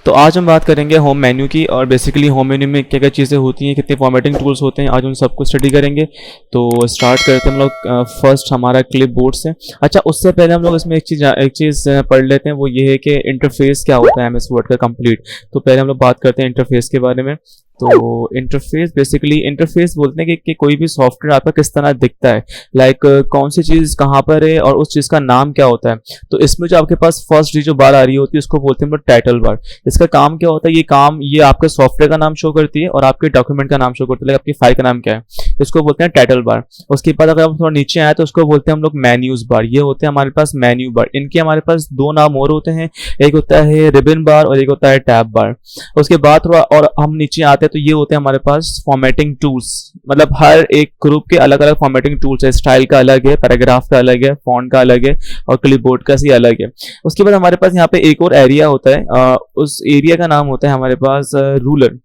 तो आज हम बात करेंगे होम मेन्यू की, और बेसिकली होम मेन्यू में क्या क्या चीज़ें होती हैं, कितने फॉर्मेटिंग टूल्स होते हैं, आज उन सबको स्टडी करेंगे। तो स्टार्ट करते हैं हम लोग फर्स्ट हमारा क्लिप बोर्ड से। अच्छा, उससे पहले हम लोग इसमें एक चीज़ पढ़ लेते हैं, वो ये है कि इंटरफेस क्या होता है एमएस वर्ड का कंप्लीट। तो पहले हम लोग बात करते हैं इंटरफेस के बारे में। तो इंटरफेस बेसिकली इंटरफेस बोलते हैं कि कोई भी सॉफ्टवेयर आपका किस तरह दिखता है, लाइक कौन सी चीज़ कहाँ पर है और उस चीज़ का नाम क्या होता है। तो इसमें जो आपके पास फर्स्ट जो बार आ रही होती है उसको बोलते हैं टाइटल बार। इसका काम क्या होता है, ये आपके सॉफ्टवेयर का नाम शो करती है और आपके डॉक्यूमेंट का नाम शो करती है, आपकी फाइल का नाम क्या है, इसको बोलते हैं टाइटल बार। उसके बाद अगर हम थोड़ा नीचे आए तो उसको बोलते हैं हम लोग मेन्यूज बार। ये होते हैं हमारे पास मेन्यू बार। इनके हमारे पास दो नाम और होते हैं, एक होता है रिबन बार और एक होता है टैब बार। उसके बाद थोड़ा और हम नीचे आते हैं तो ये होते हैं हमारे पास फॉर्मेटिंग टूल्स। मतलब हर एक ग्रुप के अलग अलग फॉर्मेटिंग टूल्स है, स्टाइल का अलग है, पैराग्राफ का अलग है, फॉन्ट का अलग है और क्लिपबोर्ड का सी अलग है। उसके बाद हमारे पास यहाँ पे एक और एरिया होता है, उस एरिया का नाम होता है हमारे पास रूलर।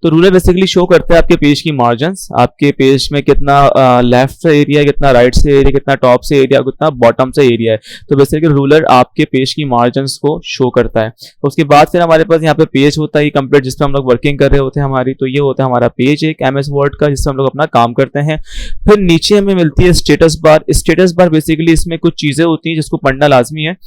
तो रूलर बेसिकली शो करता है आपके पेज की मार्जिन्स, आपके पेज में कितना लेफ्ट से एरिया है, कितना राइट से एरिया, कितना टॉप से एरिया, कितना बॉटम से एरिया है। तो बेसिकली रूलर आपके पेज की मार्जिन्स को शो करता है। तो उसके बाद फिर हमारे पास यहाँ पे पेज होता है कंप्लीट, जिसपे हम लोग वर्किंग कर रहे होते हैं हमारी। तो ये होता है हमारा पेज एक एमएस वर्ड का, जिससे हम लोग अपना काम करते हैं। फिर नीचे हमें मिलती है status bar. Status bar basically इसमें कुछ चीजें होती हैं जिसको पढ़ना लाजमी है।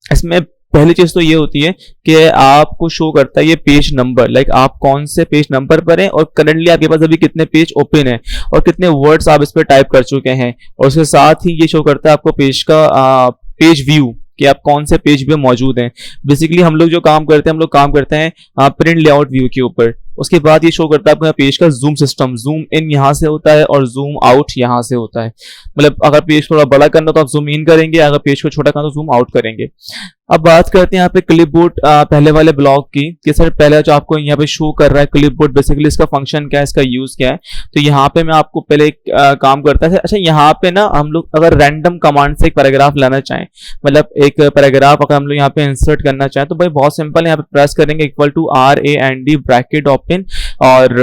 इसमें पहली चीज तो ये होती है कि आपको शो करता है ये पेज नंबर, लाइक आप कौन से पेज नंबर पर हैं और करंटली आपके पास अभी कितने पेज ओपन है और कितने वर्ड्स आप इस पर टाइप कर चुके हैं। और उसके साथ ही ये शो करता है आपको पेज का पेज व्यू, कि आप कौन से पेज पे मौजूद हैं। बेसिकली हम लोग जो काम करते हैं, हम लोग काम करते हैं प्रिंट लेआउट व्यू के ऊपर। उसके बाद ये शो करता है आपका पेज का जूम सिस्टम। जूम इन यहाँ से होता है और जूम आउट यहाँ से होता है। मतलब अगर पेज थोड़ा बड़ा करना तो आप जूम इन करेंगे, अगर पेज को छोटा करना तो जूम आउट करेंगे। अब बात करते हैं यहाँ पे क्लिपबोर्ड पहले वाले ब्लॉक की, कि सर पहले जो आपको यहाँ पे शो कर रहा है क्लिपबोर्ड, बेसिकली इसका फंक्शन क्या है, इसका यूज क्या है। तो यहाँ पे मैं आपको पहले एक काम करता है। अच्छा, यहाँ पे ना हम लोग अगर रैंडम कमांड से एक पैराग्राफ लाना चाहें, मतलब एक पैराग्राफ अगर हम लोग यहाँ पे इंसर्ट करना चाहें, तो भाई बहुत सिंपल है, यहाँ पे प्रेस करेंगे equal to RAND bracket open और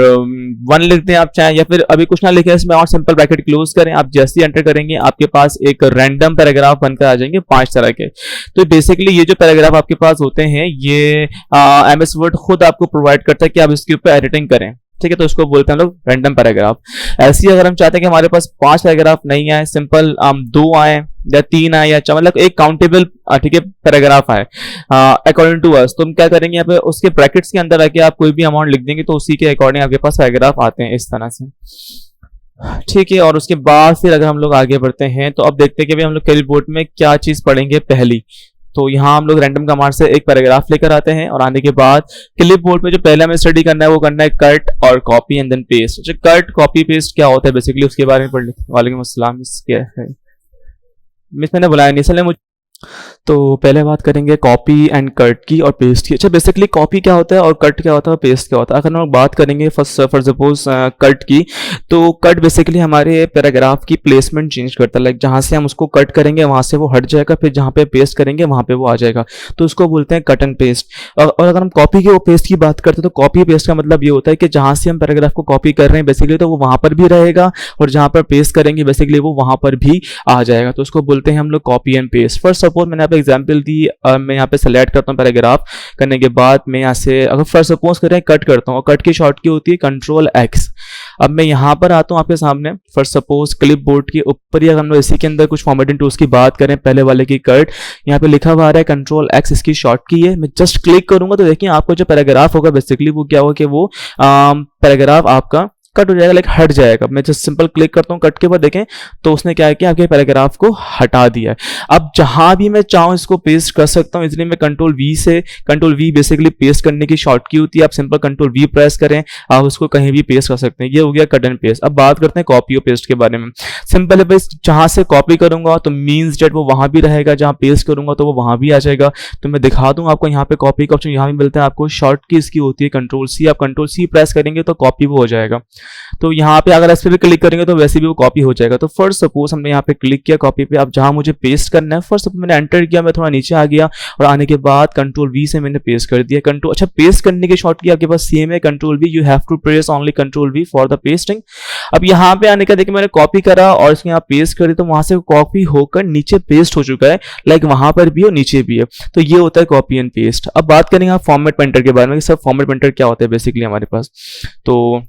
1 लिखते हैं आप चाहें, या फिर अभी कुछ ना लिखे इसमें और सिंपल ब्रैकेट क्लोज करें। आप जैसे ही एंटर करेंगे आपके पास एक रैंडम पैराग्राफ बनकर आ जाएंगे 5 तरह के। तो बेसिकली ये जो पैराग्राफ आपके पास होते हैं ये एमएस वर्ड खुद आपको प्रोवाइड करता है कि आप इसके ऊपर एडिटिंग करें, ठीक है। तो इसको बोलते हैं लोग रैंडम पैराग्राफ। ऐसे ही अगर हम चाहते हैं कि हमारे पास 5 पैराग्राफ नहीं आए, सिंपल 2 आए या 3 आए या मतलब एक काउंटेबल ठीक है पैराग्राफ आए अकॉर्डिंग टू अस, तो हम क्या करेंगे यहाँ पे उसके ब्रैकेट्स के अंदर आके आप कोई भी अमाउंट लिख देंगे तो उसी के अकॉर्डिंग आपके पास पैराग्राफ आते हैं इस तरह से, ठीक है। और उसके बाद फिर अगर हम लोग आगे बढ़ते हैं तो अब देखते हैं कि हम लोग क्लिपबोर्ड में क्या चीज पढ़ेंगे पहली। तो यहाँ हम लोग रैंडम कमांड से एक पैराग्राफ लेकर आते हैं और आने के बाद क्लिपबोर्ड में जो पहले हमें स्टडी करना है वो करना है कट और कॉपी एंड देन पेस्ट। अच्छा, कट कॉपी पेस्ट क्या होता है बेसिकली उसके बारे में पढ़ लेते हैं। वालेकुम अस्सलाम, मिस क्या है, मिस मैंने बुलाया नहीं इसलिए मुझे। तो पहले बात करेंगे कॉपी एंड कट की और पेस्ट की। अच्छा, बेसिकली कॉपी क्या होता है और कट क्या होता है और पेस्ट क्या होता है। अगर हम बात करेंगे फॉर सपोज कट की, तो कट बेसिकली हमारे पैराग्राफ की प्लेसमेंट चेंज करता है, लाइक जहाँ से हम उसको कट करेंगे वहाँ से वो हट जाएगा, फिर जहाँ पे पेस्ट करेंगे वहाँ पे वो आ जाएगा, तो उसको बोलते हैं कट एंड पेस्ट। और अगर हम कॉपी की और पेस्ट की बात करते हैं तो कॉपी पेस्ट का मतलब ये होता है कि जहाँ से हम पैराग्राफ को कॉपी कर रहे हैं बेसिकली तो वो वहाँ पर भी रहेगा और जहाँ पर पेस्ट करेंगे बेसिकली वो वहाँ पर भी आ जाएगा, तो उसको बोलते हैं हम लोग copy and paste. First suppose मैंने एग्जाम्पल दी, मैं यहाँ पे सेलेक्ट करता हूँ पैराग्राफ, करने के बाद मैं यहाँ से अगर फर्स्ट सपोज करें कट करता हूँ और कट की शॉर्ट की होती है Ctrl+X। अब मैं यहाँ पर आता हूँ आपके सामने फर्स्ट सपोज क्लिपबोर्ड के ऊपर ही अगर हम लोग इसी के अंदर कुछ फॉर्मेटिंग टूल्स की बात करें, पहले वाले की कट, यहाँ पे लिखा हुआ आ रहा है Ctrl+X, इसकी शॉर्ट की है। मैं जस्ट क्लिक करूंगा तो देखिए आपको जो पैराग्राफ होगा बेसिकली वो क्या होगा कि वो पैराग्राफ आपका कट हो जाएगा, लाइक हट जाएगा। मैं जस्ट सिंपल क्लिक करता हूँ कट के बाद देखें तो उसने क्या किया, आपके पैराग्राफ को हटा दिया है। अब जहां भी मैं चाहूँ इसको पेस्ट कर सकता हूँ, इसलिए मैं Ctrl+V बेसिकली पेस्ट करने की शॉर्ट की होती है। आप सिंपल Ctrl+V प्रेस करें, आप उसको कहीं भी पेस्ट कर सकते हैं। ये हो गया कट एंड पेस्ट। अब बात करते हैं कॉपी और पेस्ट के बारे में। सिंपल है भाई, जहां से कॉपी करूंगा तो मीन्स डेट वो वहां भी रहेगा, जहां पेस्ट करूंगा तो वो वहां भी आ जाएगा। तो मैं दिखा दूं आपको, यहाँ पे कॉपी का ऑप्शन यहाँ भी मिलता है आपको, शॉर्ट की इसकी होती है Ctrl+C। आप Ctrl+C प्रेस करेंगे तो कॉपी वो हो जाएगा। तो यहाँ पे अगर इस पर भी क्लिक करेंगे तो वैसे भी वो कॉपी हो जाएगा। तो फर्स्ट सपोज हमने यहाँ पे क्लिक किया कॉपी पे, अब जहाँ मुझे पेस्ट करना है फर्स्ट मैंने एंटर किया, मैं थोड़ा नीचे आ गया और आने के बाद कंट्रोल वी से मैंने पेस्ट कर दिया। कंट्रोल अच्छा पेस्ट करने के शॉर्टकट आपके पास सेम है, control V, you have to press only control V for the pasting. अब यहाँ पे आने का देखिए मैंने कॉपी करा और इसमें यहाँ पेस्ट करी तो वहां से कॉपी होकर नीचे पेस्ट हो चुका है, लाइक वहां पर भी और नीचे भी है। तो ये होता है कॉपी एंड पेस्ट। अब बात करेंगे आप फॉर्मेट पेंटर के बारे में, सब फॉर्मेट पेंटर क्या होता है बेसिकली हमारे पास। तो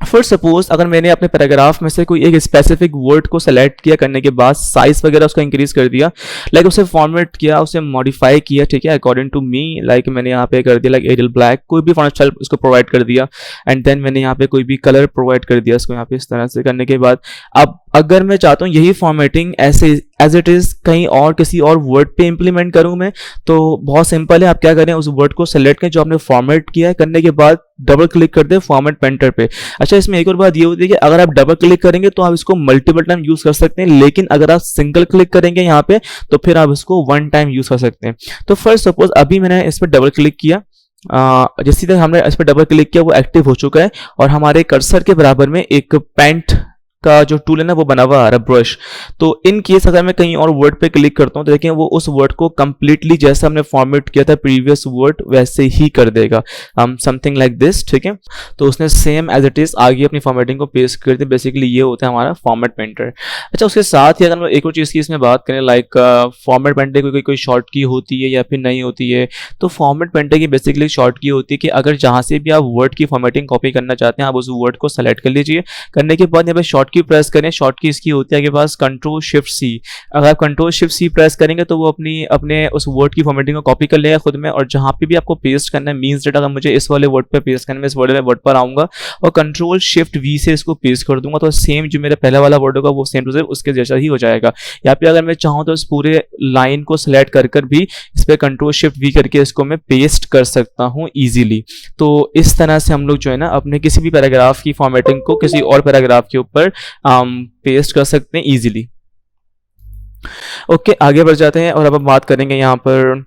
फर्स्ट सपोज अगर मैंने अपने पैराग्राफ में से कोई एक स्पेसिफिक वर्ड को सेलेक्ट किया, करने के बाद साइज वगैरह उसका इंक्रीज कर दिया, लाइक उसे फॉर्मेट किया, उसे मॉडिफाई किया, ठीक है, अकॉर्डिंग टू मी, लाइक मैंने यहाँ पे कर दिया लाइक एरियल ब्लैक, कोई भी फॉन्ट स्टाइल उसको प्रोवाइड कर दिया, एंड देन मैंने यहाँ पे कोई भी कलर प्रोवाइड कर दिया इसको यहाँ पे इस तरह से करने के बाद अब अगर मैं चाहता हूँ यही फॉर्मेटिंग ऐसे एज इट इज कहीं और किसी और वर्ड पे इंप्लीमेंट करूँ मैं, तो बहुत सिंपल है, आप क्या करें उस वर्ड को सेलेक्ट करें जो आपने फॉर्मेट किया है, करने के बाद डबल क्लिक कर दे फॉर्मेट पेंटर पे। अच्छा इसमें एक और बात ये होती है कि अगर आप डबल क्लिक करेंगे तो आप इसको मल्टीपल टाइम यूज कर सकते हैं, लेकिन अगर आप सिंगल क्लिक करेंगे यहाँ पे तो फिर आप इसको वन टाइम यूज कर सकते हैं। तो फर्स्ट सपोज अभी मैंने इस पर डबल क्लिक किया, जैसे तक हमने इस पर डबल क्लिक किया वो एक्टिव हो चुका है और हमारे कर्सर के बराबर में एक पेंट का जो टूल है ना वो बना हुआ आ रहा है ब्रश। तो इन केस अगर मैं कहीं और वर्ड पे क्लिक करता हूँ तो देखिए वो उस वर्ड को कंप्लीटली जैसा हमने फॉर्मेट किया था प्रीवियस वर्ड वैसे ही कर देगा, समथिंग लाइक दिस, ठीक है। तो उसने सेम एज इट इज आगे अपनी फॉर्मेटिंग को पेस्ट कर दी। बेसिकली ये होता है हमारा फॉर्मेट पेंटर। अच्छा उसके साथ ही अगर मैं एक और चीज़ की इसमें बात करें, लाइक फॉर्मेट पेंटर की कोई शॉर्ट की होती है या फिर नहीं होती है, तो फॉर्मेट पेंटर की बेसिकली शॉर्ट की होती है कि अगर जहाँ से भी आप वर्ड की फॉर्मेटिंग कॉपी करना चाहते हैं आप उस वर्ड को सेलेक्ट कर लीजिए, करने के बाद यहाँ पे शॉर्ट की प्रेस करें, शॉर्ट की इसकी होती है आपके पास कंट्रोल शिफ्ट सी। अगर आप कंट्रोल शिफ्ट सी प्रेस करेंगे तो वो अपने उस वर्ड की फॉर्मेटिंग को कॉपी कर लेगा खुद में, और जहां पे भी आपको पेस्ट करना है मींस दैट अगर मुझे इस वाले वर्ड पे पेस्ट करना है, मैं इस वर्ड पर आऊंगा और कंट्रोल शिफ्ट वी से इसको पेस्ट कर दूंगा तो सेम जो मेरा पहला वाला वर्ड होगा वो सेम टू सेम उसके जैसा ही हो जाएगा। यहाँ पे अगर मैं चाहूँ तो इस पूरे लाइन को सिलेक्ट कर भी इस पर कंट्रोल शिफ्ट वी करके इसको मैं पेस्ट कर सकता हूँ इजीली। तो इस तरह से हम लोग जो है ना अपने किसी भी पैराग्राफ की फॉर्मेटिंग को किसी और पैराग्राफ के ऊपर पेस्ट कर सकते हैं इजीली। ओके आगे बढ़ जाते हैं और अब हम बात करेंगे यहाँ पर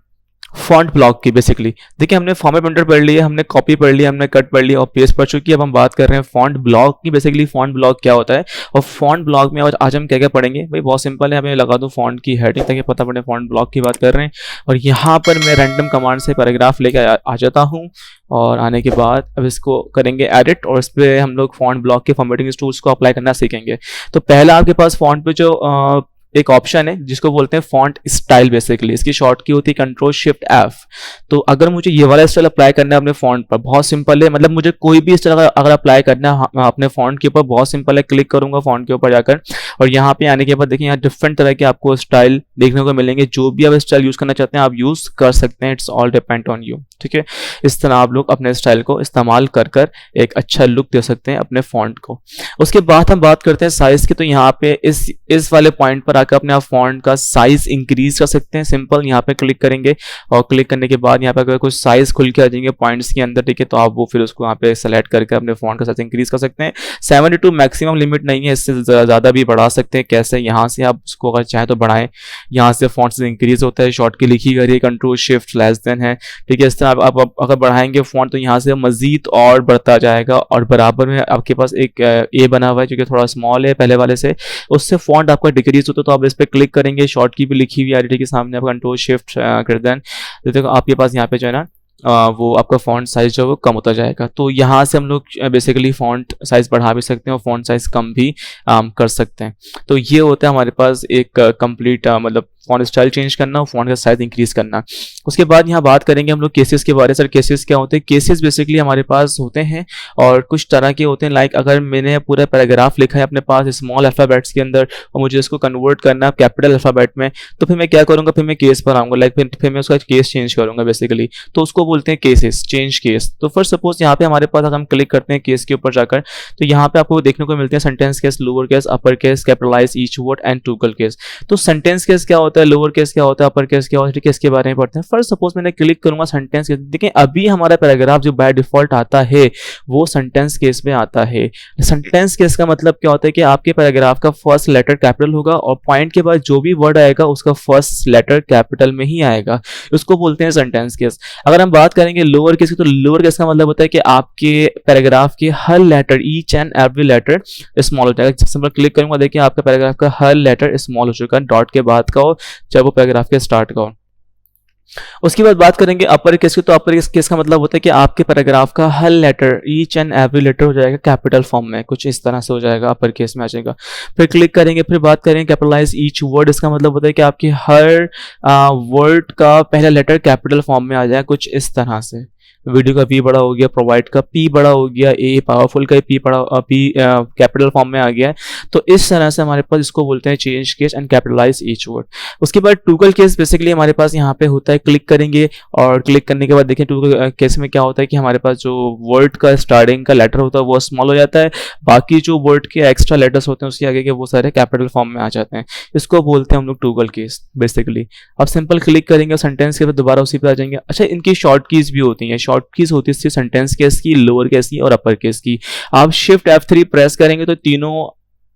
फॉन्ट ब्लॉक की। बेसिकली देखिए हमने फॉर्मेट पेंटर पढ़ लिया, हमने कॉपी पढ़ लिया, हमने कट पढ़ लिया और पेस्ट पढ़ चुकी है। अब हम बात कर रहे हैं फॉन्ट ब्लॉक की। बेसिकली फॉन्ट ब्लॉक क्या होता है और फॉन्ट ब्लॉक में आज हम क्या क्या पढ़ेंगे, भाई बहुत सिंपल है, हमें लगा दूं फॉन्ट की हेडिंग ताकि पता पड़े फॉन्ट ब्लॉक की बात कर रहे हैं। और यहाँ पर मैं रैंडम कमांड से पैराग्राफ लेकर आ जाता हूँ और आने के बाद अब इसको करेंगे एडिट और इस पर हम लोग फॉन्ट ब्लॉक के फॉर्मेटिंग टूल्स को अप्लाई करना सीखेंगे। तो पहला आपके पास फॉन्ट पे जो एक ऑप्शन है जिसको बोलते हैं फॉन्ट स्टाइल, बेसिकली इसकी शॉर्ट की होती है कंट्रोल शिफ्ट एफ। तो अगर मुझे ये वाला स्टाइल अप्लाई करना है अपने फॉन्ट पर, बहुत सिंपल है, मतलब मुझे कोई भी स्टाइल अगर अप्लाई करना है अपने फॉन्ट के ऊपर, बहुत सिंपल है, क्लिक करूंगा फॉन्ट के ऊपर जाकर और यहाँ पे आने के बाद देखिए यहाँ डिफरेंट तरह के आपको स्टाइल देखने को मिलेंगे। जो भी आप स्टाइल यूज करना चाहते हैं आप यूज कर सकते हैं, it's all depend on you, ठीक है। इस तरह आप लोग अपने स्टाइल को इस्तेमाल कर एक अच्छा लुक दे सकते हैं अपने फॉन्ट को। उसके बाद हम बात करते हैं साइज की। तो यहाँ पे इस वाले पॉइंट पर आकर अपने आप फॉन्ट का साइज इंक्रीज कर सकते हैं। सिंपल यहाँ पे क्लिक करेंगे और क्लिक करने के बाद यहाँ पे अगर कुछ साइज खुल के आ जाएंगे पॉइंट्स के अंदर, ठीक है, तो आप वो फिर उसको यहाँ पे सेलेक्ट करके अपने फॉन्ट का साइज इंक्रीज कर सकते हैं। 72 मैक्सिमम लिमिट नहीं है, इससे ज़्यादा भी बढ़ा सकते हैं। कैसे, यहाँ से आप उसको अगर चाहें तो बढ़ाएं, यहाँ से फॉन्ट साइज इंक्रीज होता है, शॉर्ट की लिखी गई है, कंट्रोल शिफ्ट लेस देन है, ठीक है। इस तरह आप अगर बढ़ाएंगे फॉन्ट तो यहाँ से मजीद और बढ़ता जाएगा और बराबर में आपके पास एक ए बना हुआ है जो कि थोड़ा स्मॉल है पहले वाले से, उससे फॉन्ट आपका डिक्रीज होता है। तो आप इस पर क्लिक करेंगे, शॉर्ट की भी लिखी हुई आईडी के सामने आप कंट्रोल शिफ्ट कर दें, देखो आपके पास यहाँ पे जो है ना वो आपका फॉन्ट साइज जो है वो कम होता जाएगा। तो यहाँ से हम लोग बेसिकली फॉन्ट साइज बढ़ा भी सकते हैं और फॉन्ट साइज कम भी कर सकते हैं। तो ये होता है हमारे पास एक कंप्लीट मतलब फॉन्ट स्टाइल चेंज करना और फॉन्ट का साइज इंक्रीज करना। उसके बाद यहाँ बात करेंगे हम लोग केसेस के बारे में। सर केसेस क्या होते हैं? केसेस बेसिकली हमारे पास होते हैं और कुछ तरह के होते हैं। लाइक अगर मैंने पूरा पैराग्राफ लिखा है अपने पास स्मॉल अल्फाबेट्स के अंदर और मुझे इसको कन्वर्ट करना है कैपिटल अल्फाबेट में, तो फिर मैं क्या करूँगा, फिर मैं केस पर आऊँगा, लाइक फिर मैं उसका केस चेंज करूँगा बेसिकली, तो उसको बोलते हैं केसेस, चेंज केस। तो फर्स्ट सपोज यहाँ पे हमारे पास अगर हम क्लिक करते हैं केस के ऊपर जाकर, तो यहाँ पे आपको देखने को मिलते हैं sentence case, lower case, upper case, capitalise each word and toggle case. तो सेंटेंस केस क्या होता होता है, लोअर केस क्या होता है, अपर केस क्या होता है, ठीक है, इसके बारे में पढ़ते हैं। फर्स्ट सपोज मैंने क्लिक करूंगा सेंटेंस केस, देखिए अभी हमारा पैराग्राफ जो बाय डिफॉल्ट आता है वो सेंटेंस केस में आता है। सेंटेंस केस का मतलब क्या होता है कि आपके पैराग्राफ का फर्स्ट लेटर कैपिटल होगा और पॉइंट के बाद जो भी वर्ड आएगा उसका फर्स्ट लेटर कैपिटल में ही आएगा, उसको बोलते हैं सेंटेंस केस। अगर हम बात करेंगे लोअर केस की, तो लोअर केस का मतलब होता है कि आपके पैराग्राफ के हर letter, each and every letter small हो जाएगा। सिंपल क्लिक करूंगा, देखिए आपका पैराग्राफ का हर लेटर स्मॉल हो चुका है, डॉट के बाद का हो चाहे वो पैराग्राफ के स्टार्ट का हो। उसके बाद बात करेंगे अपर केस की, तो अपर केस का मतलब होता है कि आपके पैराग्राफ का हर letter, each and every letter हो जाएगा कैपिटल फॉर्म में, कुछ इस तरह से हो जाएगा, अपर केस में आ जाएगा। फिर क्लिक करेंगे, फिर बात करेंगे कैपिटलाइज ईच वर्ड, इसका मतलब होता है कि आपके हर वर्ड का पहला लेटर कैपिटल फॉर्म में आ जाएगा, कुछ इस तरह से। वीडियो का पी बड़ा हो गया, प्रोवाइड का पी बड़ा हो गया, ए पावरफुल का पी बड़ा पी कैपिटल फॉर्म में आ गया है। तो इस तरह से हमारे पास इसको बोलते हैं change case and capitalise each word. उसके बाद टूगल केस बेसिकली हमारे पास यहाँ पे होता है, क्लिक करेंगे और क्लिक करने के बाद देखें टूगल केस में क्या होता है कि हमारे पास जो वर्ड का स्टार्टिंग का लेटर होता है वो स्मॉल हो जाता है, बाकी जो वर्ड के एक्स्ट्रा लेटर्स होते हैं उसके आगे के वो सारे कैपिटल फॉर्म में आ जाते हैं, इसको बोलते हैं हम लोग टूगल केस बेसिकली। अब सिंपल क्लिक करेंगे सेंटेंस के बाद दोबारा उसी पर आ जाएंगे। अच्छा, इनकी शॉर्ट कीज भी होती हैं, शॉर्ट कीज होती है सेंटेंस केस की, लोअर केस की और अपर केस की। आप शिफ्ट F3 प्रेस करेंगे तो तीनों,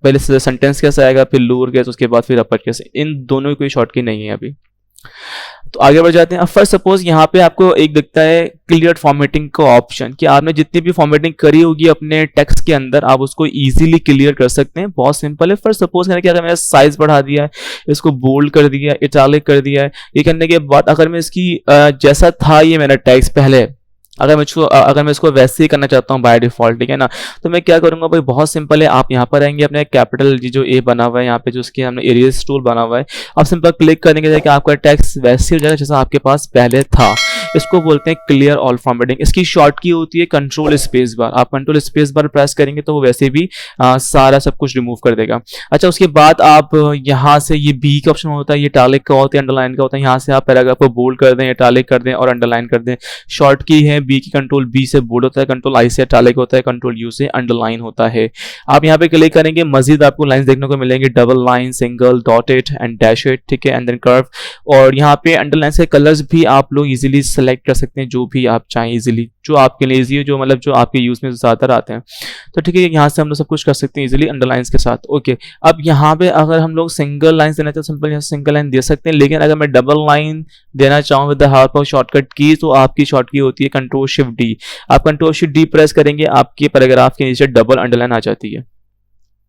पहले से सेंटेंस केस आएगा, फिर लोअर केस, उसके बाद फिर अपर केस, इन दोनों की कोई शॉर्ट की नहीं है अभी। तो आगे बढ़ जाते हैं। अब फर्स्ट सपोज यहाँ पे आपको एक दिखता है क्लियर फॉर्मेटिंग का ऑप्शन, कि आपने जितनी भी फॉर्मेटिंग करी होगी अपने टेक्स्ट के अंदर आप उसको इजीली क्लियर कर सकते हैं। बहुत सिंपल है। फर्स्ट सपोज मैंने क्या किया, मैंने साइज बढ़ा दिया है, इसको बोल्ड कर दिया, इटैलिक कर दिया है। ये करने के बाद अगर मैं इसकी जैसा था ये मेरा टेक्स्ट पहले, अगर मैं इसको वैसे ही करना चाहता हूँ बाय डिफॉल्ट, ठीक है ना, तो मैं क्या करूंगा भाई, बहुत सिंपल है। आप यहाँ पर आएंगे, अपने कैपिटल जो ए बना हुआ है यहाँ पे, जो उसके हमने इरेज टूल बना हुआ है, आप सिंपल क्लिक करेंगे देखिए आपका टेक्स्ट वैसे हो जाएगा जैसा आपके पास पहले था। इसको बोलते हैं क्लियर ऑल फॉर्मेटिंग। इसकी शॉर्ट की होती है कंट्रोल स्पेस बार। आप कंट्रोल स्पेस बार प्रेस करेंगे तो वो वैसे भी सारा सब कुछ रिमूव कर देगा। अच्छा, उसके बाद आप यहाँ से ये बी का ऑप्शन होता है, ये इटैलिक का होता है, अंडरलाइन का होता है। यहाँ से आप पैराग्राफ को बोल्ड कर दें, इटैलिक कर दें और अंडरलाइन कर दें। शॉर्ट की है बी की, कंट्रोल बी से बोल्ड होता है, कंट्रोल आई से इटैलिक होता है, कंट्रोल यू से अंडरलाइन होता है। आप यहाँ पे क्लिक करेंगे, मजीद आपको लाइंस देखने को मिलेंगे, double line, single, dotted and dashed, ठीक है, एंड देन कर्व। और यहाँ पे अंडरलाइन से कलर्स भी आप लोग इजीली सेलेक्ट कर सकते हैं, जो भी आप चाहें इजीली, जो आपके लिए इजी है, जो मतलब जो आपके यूज में ज्यादातर आते हैं। तो ठीक है, यहाँ से हम लोग सब कुछ कर सकते हैं इजीली अंडरलाइंस के साथ। ओके, अब यहाँ पे अगर हम लोग सिंगल लाइन देना चाहते हैं, सिंपल यहाँ सिंगल लाइन दे सकते हैं। लेकिन अगर मैं डबल लाइन देना चाहूँ with the help of shortcut की, तो आपकी शॉर्ट की होती है कंट्रोल शिफ्ट डी। आप कंट्रोल शिफ्ट डी प्रेस करेंगे, आपके पैराग्राफ के नीचे डबल अंडरलाइन आ जाती है।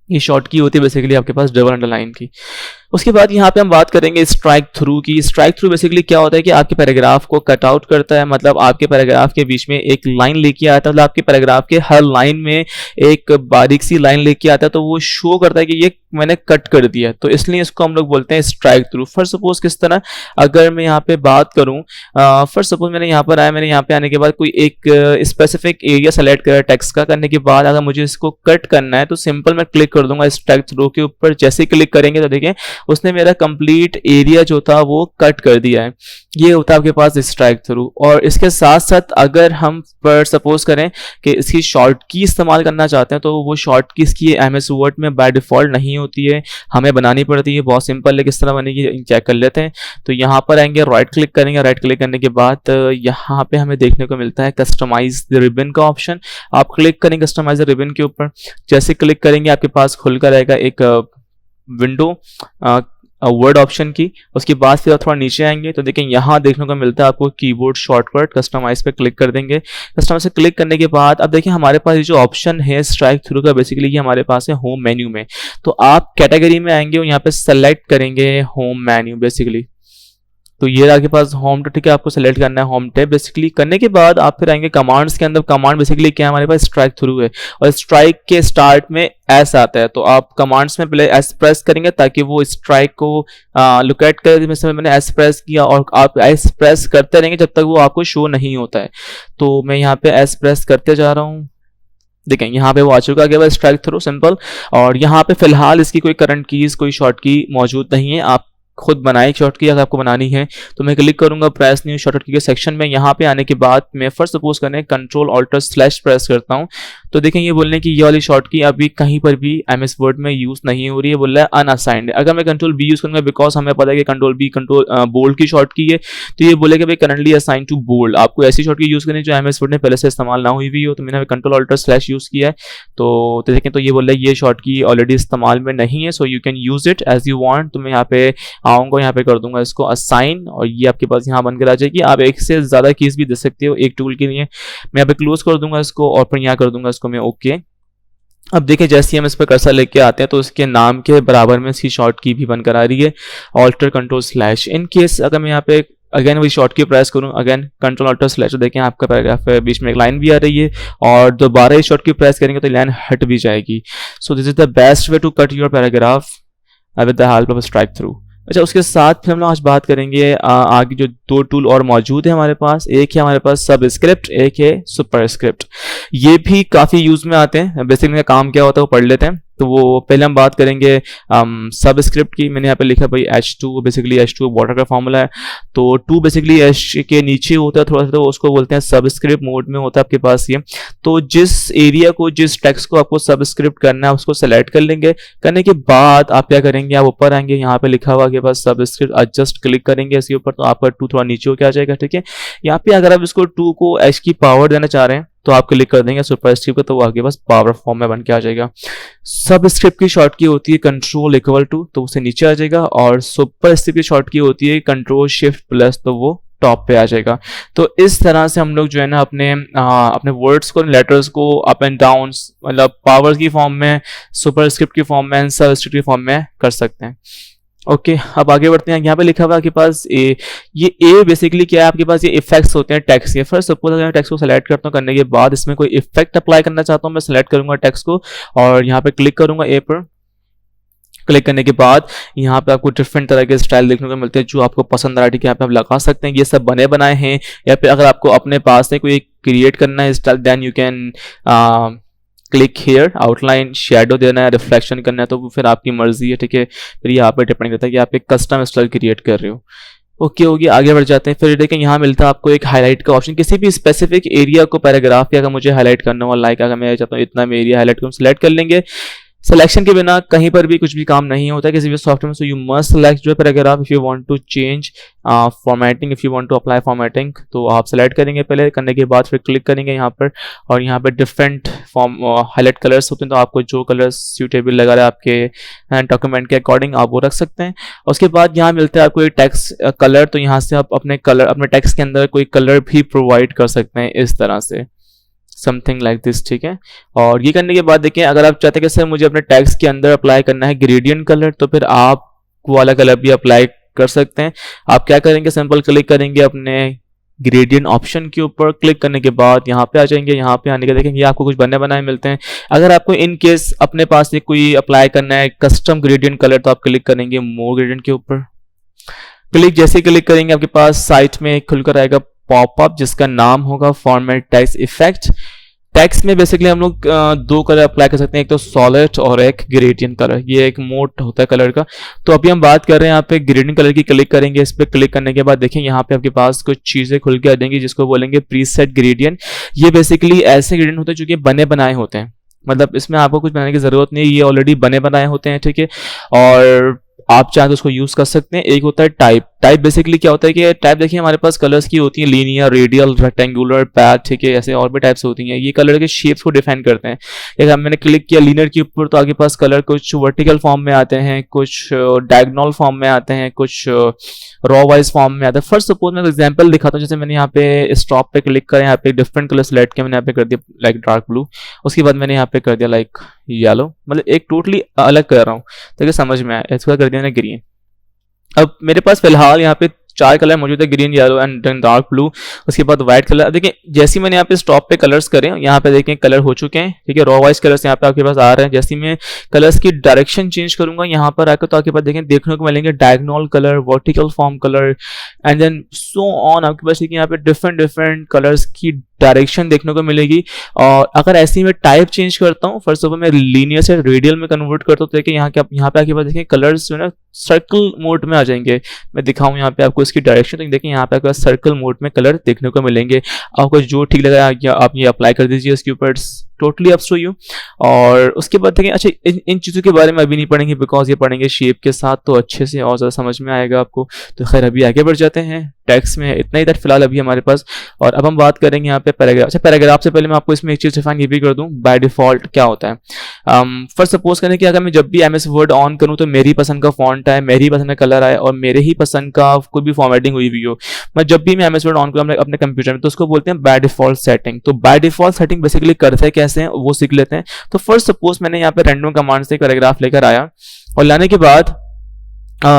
ये शॉर्ट की होती है बेसिकली आपके पास डबल अंडरलाइन की। उसके बाद यहाँ पे हम बात करेंगे स्ट्राइक थ्रू की। स्ट्राइक थ्रू बेसिकली क्या होता है कि आपके पैराग्राफ को कट आउट करता है, मतलब आपके पैराग्राफ के बीच में एक लाइन लेके आता है, मतलब आपके पैराग्राफ के हर लाइन में एक बारीक सी लाइन लेके आता है, तो वो शो करता है कि ये मैंने कट कर दिया, तो इसलिए इसको हम लोग बोलते हैं स्ट्राइक थ्रू। फर्स्ट सपोज किस तरह, अगर मैं यहाँ पे बात करूँ, फर्स्ट सपोज मैंने यहाँ पर आया, मैंने यहाँ पे आने के बाद कोई एक स्पेसिफिक एरिया सेलेक्ट करा टेक्स्ट का, करने के बाद अगर मुझे इसको कट करना है तो सिंपल मैं क्लिक कर दूंगा स्ट्राइक थ्रू के ऊपर। जैसे ही क्लिक करेंगे तो देखें उसने मेरा कंप्लीट एरिया जो था वो कट कर दिया है। ये होता है आपके पास स्ट्राइक थ्रू। और इसके साथ साथ अगर हम पर सपोज करें कि इसकी शॉर्ट की इस्तेमाल करना चाहते हैं, तो वो शॉर्ट की इसकी एमएस वर्ड में बाय डिफॉल्ट नहीं होती है, हमें बनानी पड़ती है। बहुत सिंपल है, किस तरह बनेगी चेक कर लेते हैं। तो यहाँ पर आएंगे, राइट क्लिक करेंगे, राइट क्लिक करने के बाद यहाँ पे हमें देखने को मिलता है कस्टमाइज द रिबन का ऑप्शन। आप क्लिक करेंगे कस्टमाइज द रिबन के ऊपर। जैसे क्लिक करेंगे आपके पास खुल कर आएगा एक विंडो वर्ड ऑप्शन की। उसके बाद फिर थोड़ा नीचे आएंगे तो देखें यहाँ देखने को मिलता है आपको कीबोर्ड शॉर्टकट, कस्टमाइज पे क्लिक कर देंगे। कस्टमाइज से क्लिक करने के बाद अब देखिए हमारे पास ये जो ऑप्शन है स्ट्राइक थ्रू का, बेसिकली ये हमारे पास है होम मेन्यू में। तो आप कैटेगरी में आएंगे और यहाँ पे सेलेक्ट करेंगे होम मेन्यू बेसिकली। तो ये आपके पास होम टैब, ठीक है, आपको सेलेक्ट करना है होम टैब। बेसिकली करने के बाद आप फिर आएंगे कमांड्स के अंदर। कमांड बेसिकली क्या है, हमारे पास स्ट्राइक थ्रू है और स्ट्राइक के स्टार्ट में एस आता है, तो आप कमांड्स में पहले एस प्रेस करेंगे ताकि वो स्ट्राइक को लोकेट करे। जैसे मैंने एस प्रेस किया और आप एस प्रेस करते रहेंगे जब तक वो आपको शो नहीं होता है। तो मैं यहाँ पे एस प्रेस करते जा रहा हूँ, देखें यहाँ पे वो आ चुका है स्ट्राइक थ्रू सिंपल। और यहाँ पे फिलहाल इसकी कोई करंट कीज, कोई शॉर्ट की मौजूद नहीं है, आप खुद बनाए शॉर्ट की अगर आपको बनानी है। तो मैं क्लिक करूंगा प्रेस न्यू शॉर्टकट की के सेक्शन में। यहाँ पे आने के बाद मैं फर्स्ट सपोज करने कंट्रोल ऑल्टर स्लैश प्रेस करता हूँ, तो देखें ये बोल रहे हैं कि ये वाली शॉर्ट की अभी कहीं पर भी MS वर्ड में यूज़ नहीं हो रही है, बोल रहा है अनअसाइंड। अगर मैं कंट्रोल बी यूज़ करूँगा, बिकॉज हमें पता है कि कंट्रोल बी कंट्रोल बोल्ड की शॉर्ट की है, तो ये बोलेगा भाई करंटली असाइन टू बोल्ड। आपको ऐसी शॉर्ट की यूज़ करनी है जो MS वर्ड में पहले से इस्तेमाल ना हुई भी हो, तो मैंने कंट्रोल ऑल्टर स्लैश यूज़ किया है। तो देखें तो ये बोल रहा है ये शॉर्ट की ऑलरेडी इस्तेमाल में नहीं है, so you can use it as you want. तो मैं यहाँ पे आऊँगा, यहाँ पे कर दूंगा इसको असाइन, और ये आपके पास यहाँ बनकर आ जाएगी। आप एक से ज़्यादा कीज़ भी दे सकते हो एक टूल के लिए। मैं यहाँ पे क्लोज कर दूंगा इसको, और फिर यहाँ कर दूंगा इसको मैं ओके। अब देखिए जैसे ही हम इस पर कर्सर लेके आते हैं तो उसके नाम के बराबर में इसकी शॉर्ट की भी बनकर आ रही है, alt control slash. In case अगर मैं यहाँ पे अगेन वही शॉर्ट की प्रेस करूं, अगेन कंट्रोल ऑल्टर स्लैश, तो देखें आपका पैराग्राफ है, बीच में एक लाइन भी आ रही है, और दोबारा इस शॉर्ट की प्रेस करेंगे तो लाइन हट भी जाएगी। So this is the best way to cut your paragraph with the help of strikethrough. अच्छा, उसके साथ फिर हम लोग आज बात करेंगे आगे जो दो टूल और मौजूद है हमारे पास। एक है हमारे पास सबस्क्रिप्ट, एक है सुपरस्क्रिप्ट। ये भी काफ़ी यूज़ में आते हैं। बेसिकली इनका काम क्या होता है वो पढ़ लेते हैं। तो वो पहले हम बात करेंगे सबस्क्रिप्ट की। मैंने यहाँ पे लिखा भाई H2, बेसिकली H2 वाटर का फॉर्मूला है। तो 2 बेसिकली H के नीचे होता है थोड़ा सा, तो उसको बोलते हैं सबस्क्रिप्ट मोड में होता है आपके पास ये। तो जिस एरिया को, जिस टेक्स्ट को आपको सबस्क्रिप्ट करना है उसको सेलेक्ट कर लेंगे। करने के बाद आप क्या करेंगे, आप ऊपर आएंगे, यहाँ पे लिखा हुआ आपके पास सबस्क्रिप्ट, एडजस्ट क्लिक करेंगे इसके ऊपर, तो आपका 2 थोड़ा नीचे होकर आ जाएगा। ठीक है, यहाँ पे अगर आप इसको 2 को H की पावर देना चाह रहे हैं तो आप क्लिक कर देंगे सुपरस्क्रिप्ट को, तो वो आपके पास पावर फॉर्म में बन के आ जाएगा। सबस्क्रिप्ट की शॉर्ट की होती है कंट्रोल इक्वल टू, तो उसे नीचे आ जाएगा, और सुपरस्क्रिप्ट की शॉर्ट की होती है कंट्रोल शिफ्ट प्लस, तो वो टॉप पे आ जाएगा। तो इस तरह से हम लोग जो है ना अपने वर्ड्स को, लेटर्स को अप एंड डाउन, मतलब पावर की फॉर्म में, सुपरस्क्रिप्ट की फॉर्म में, सबस्क्रिप्ट की फॉर्म में कर सकते हैं। ओके, अब आगे बढ़ते हैं। यहाँ पे लिखा हुआ है आपके पास ए। ये ए बेसिकली क्या है, आपके पास ये इफेक्ट्स होते हैं टेक्स्ट के। फर्स्ट सपोज अगर मैं टेक्स्ट को सेलेक्ट करता हूँ, करने के बाद इसमें कोई इफेक्ट अप्लाई करना चाहता हूँ, मैं सेलेक्ट करूंगा टेक्स्ट को और यहाँ पे क्लिक करूंगा ए पर। क्लिक करने के बाद यहाँ पे आपको डिफरेंट तरह के स्टाइल देखने को मिलते हैं जो आपको पसंद आ रहा है। ठीक है, यहाँ पे आप लगा सकते हैं, ये सब बने बनाए हैं। या फिर अगर आपको अपने पास से कोई क्रिएट करना है style, then you can click here, outline, shadow देना है, रिफ्लेक्शन करना है, तो फिर आपकी मर्जी है। ठीक है, फिर यहाँ पे डिपेंड करता है कि आप एक कस्टम स्टाइल क्रिएट कर रहे हो। ओके होगी, आगे बढ़ जाते हैं। फिर देखें यहाँ मिलता है आपको एक हाईलाइट का ऑप्शन। किसी भी स्पेसिफिक एरिया को पैराग्राफ के अगर मुझे हाईलाइट करना हो, लाइक अगर मैं चाहता हूँ इतना में एरिया हाईलाइट करूँ, सेलेक्ट कर लेंगे। सिलेक्शन के बिना कहीं पर भी कुछ भी काम नहीं होता है किसी भी सॉफ्टवेयर में। सो यू मस्ट सेलेक्ट जो है paragraph if you want to change formatting, if you want to apply formatting, तो आप सेलेक्ट करेंगे। पहले करने के बाद फिर क्लिक करेंगे यहाँ पर, और यहाँ पर डिफरेंट फॉर्म हाईलाइट कलर्स होते हैं, तो आपको जो कलर सूटेबल लगा रहा है आपके डॉक्यूमेंट के अकॉर्डिंग आप वो रख सकते हैं। उसके बाद यहाँ मिलता है आपको एक टेक्स्ट कलर, तो यहाँ से आप अपने कलर, अपने टेक्स्ट के अंदर कोई कलर भी प्रोवाइड कर सकते हैं इस तरह से, समथिंग लाइक दिस। ठीक है, और ये करने के बाद देखिए अगर आप चाहते हैं कि सर मुझे अपने टेक्स्ट के अंदर अप्लाई करना है ग्रेडियंट कलर, तो फिर आप वो वाला कलर भी अप्लाई कर सकते हैं। आप क्या करेंगे, सिंपल क्लिक करेंगे अपने ग्रेडियंट ऑप्शन के ऊपर। क्लिक करने के बाद यहाँ पे आ जाएंगे। यहाँ पे आने के देखेंगे आपको कुछ बने बनाए मिलते हैं। अगर आपको इन केस अपने पास से कोई अप्लाई करना है कस्टम ग्रेडियंट कलर, तो आप क्लिक करेंगे मोर ग्रेडियंट के ऊपर। क्लिक जैसे क्लिक करेंगे आपके पास साइट में खुलकर आएगा पॉपअप जिसका नाम होगा फॉर्मेट टेक्स्ट इफेक्ट। टेक्स्ट में बेसिकली हम लोग 2 कलर अप्लाई कर सकते हैं, एक तो सॉलिड और एक ग्रेडियंट कलर। ये एक मोड होता है कलर का। तो अभी हम बात कर रहे हैं यहाँ पे ग्रेडियंट कलर की। क्लिक करेंगे इस पर। क्लिक करने के बाद देखिए यहाँ पे आपके पास कुछ चीजें खुल के आ जाएंगी जिसको बोलेंगे प्रीसेट ग्रेडियंट। ये बेसिकली ऐसे ग्रेडियंट होते हैं जो कि बने बनाए होते हैं, मतलब इसमें आपको कुछ बनाने की जरूरत नहीं है, ये ऑलरेडी बने बनाए होते हैं। ठीक है, और आप चाहे तो उसको यूज कर सकते हैं। एक होता है टाइप। टाइप बेसिकली क्या होता है कि टाइप देखिए हमारे पास कलर्स की होती है, लीनियर, रेडियल, रेक्टेंगुलर, पैथ। ठीक है, ऐसे और भी टाइप्स होती हैं। ये कलर के शेप्स को डिफाइन करते हैं। अगर मैंने क्लिक किया लीनियर के ऊपर तो आपके पास कलर कुछ वर्टिकल फॉर्म में आते हैं, कुछ डायगोनल फॉर्म में आते हैं, कुछ रॉ वाइज फॉर्म में आता है। फर्स्ट सपोज मैं एग्जांपल दिखाता हूँ। जैसे मैंने यहाँ पे स्टॉप पे क्लिक करा, यहाँ पे डिफरेंट कलर सेलेक्ट किया, मैंने यहाँ पे कर दिया लाइक डार्क ब्लू। उसके बाद मैंने यहाँ पे कर दिया लाइक येलो, मतलब एक टोटली अलग कर रहा हूँ ताकि समझ में आए। इसका कर दिया मैंने ग्रीन। अब मेरे पास फिलहाल यहाँ पे 4 कलर मौजूद है, green, yellow and then dark blue. उसके बाद व्हाइट कलर। अब देखिए जैसे मैंने यहाँ पे स्टॉप पे कलर्स करें, यहाँ पे देखें कलर हो चुके हैं। ठीक है, रॉ वाइज कलर्स यहाँ पे आपके पास आ रहे हैं। जैसे मैं कलर्स की डायरेक्शन चेंज करूंगा यहाँ पर आकर, तो आपके पास देखें देखने को मिलेंगे diagonal colour, vertical form colour and then so on. आपके पास देखिए यहाँ पे डिफरेंट कलर्स की डायरेक्शन देखने को मिलेगी। और अगर ऐसे ही मैं टाइप चेंज करता हूँ, फर्स्ट ऑफ ऑल मैं लीनियर से रेडियल में कन्वर्ट करता हूँ, तो देखिए यहाँ पे आपके पास देखिए कलर्स जो है ना सर्कल मोड में आ जाएंगे। मैं दिखाऊं यहाँ पे आपको इसकी डायरेक्शन, तो देखिए यहाँ पे आपके पास सर्कल मोड में कलर देखने को मिलेंगे। आपको जो ठीक लगा आप ये अप्लाई कर दीजिए इसके ऊपर। Totally ups to you. और उसके बाद देखें, अच्छा इन चीज़ों के बारे में अभी नहीं पढ़ेंगे बिकॉज ये पढ़ेंगे शेप के साथ तो अच्छे से और ज़्यादा समझ में आएगा आपको। तो खैर अभी आगे बढ़ जाते हैं, टेक्स्ट में इतना ही था फिलहाल अभी हमारे पास। और अब हम बात करेंगे यहाँ पे पैराग्राफ। अच्छा पैराग्राफ से पहले मैं आपको इसमें एक चीज़ डिफाइन ये भी कर दूँ, बाय डिफॉल्ट क्या होता है। फर्स्ट सपोज करें कि अगर मैं जब भी MS वर्ड ऑन करूँ तो मेरी पसंद का फॉन्ट आए, मेरी पसंद का कलर आए और मेरे ही पसंद का कोई भी फॉर्मेटिंग हुई हुई हो, मैं जब भी मैं MS वर्ड ऑन करूँ अपने कंप्यूटर में तो उसको बोलते हैं बाय डिफॉल्ट सेटिंग। तो बाय डिफॉल्ट सेटिंग बेसिकली करते कैसे हैं वो सीख लेते हैं। तो फर्स्ट सपोज मैंने यहाँ पे रैंडम कमांड से एक पैराग्राफ लेकर आया और लाने के बाद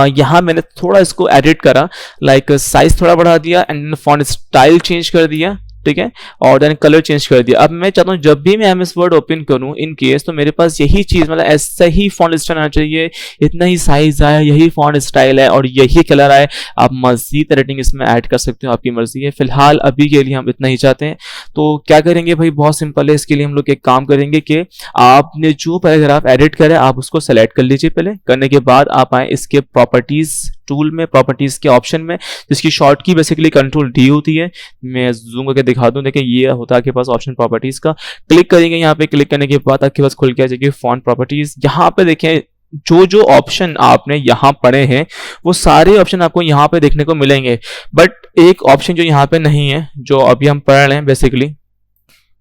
यहाँ मैंने थोड़ा इसको एडिट करा, लाइक साइज थोड़ा बढ़ा दिया एंड फॉन्ट स्टाइल चेंज कर दिया, ठीक है, और देन कलर चेंज कर दिया। अब मैं चाहता हूँ जब भी मैं MS वर्ड ओपन करूँ इन केस तो मेरे पास यही चीज़ मतलब ऐसा ही फॉन्ट स्टाइल आना चाहिए, इतना ही साइज आए, यही फॉन्ट स्टाइल है और यही कलर आए। आप मज़ीद रेटिंग इसमें ऐड कर सकते हो, आपकी मर्जी है। फिलहाल अभी के लिए हम इतना ही चाहते हैं। तो क्या करेंगे भाई, बहुत सिंपल है। इसके लिए हम लोग एक काम करेंगे कि आपने जो पैराग्राफ एडिट करा आप उसको सेलेक्ट कर लीजिए। पहले करने के बाद आप आए इसके प्रॉपर्टीज टूल में, प्रॉपर्टीज के ऑप्शन में, जिसकी शॉर्ट की बेसिकली कंट्रोल D होती है। मैं जूम करके दिखा दूं, देखिए ये होता है आपके पास ऑप्शन प्रॉपर्टीज का। क्लिक करेंगे, यहाँ पे क्लिक करने के बाद आपके पास खुल के आ जाएगी फॉन्ट प्रॉपर्टीज। यहाँ पे देखें जो जो ऑप्शन आपने यहाँ पढ़े हैं वो सारे ऑप्शन आपको यहाँ पे देखने को मिलेंगे, बट एक ऑप्शन जो यहाँ पे नहीं है जो अभी हम पढ़ रहे हैं बेसिकली,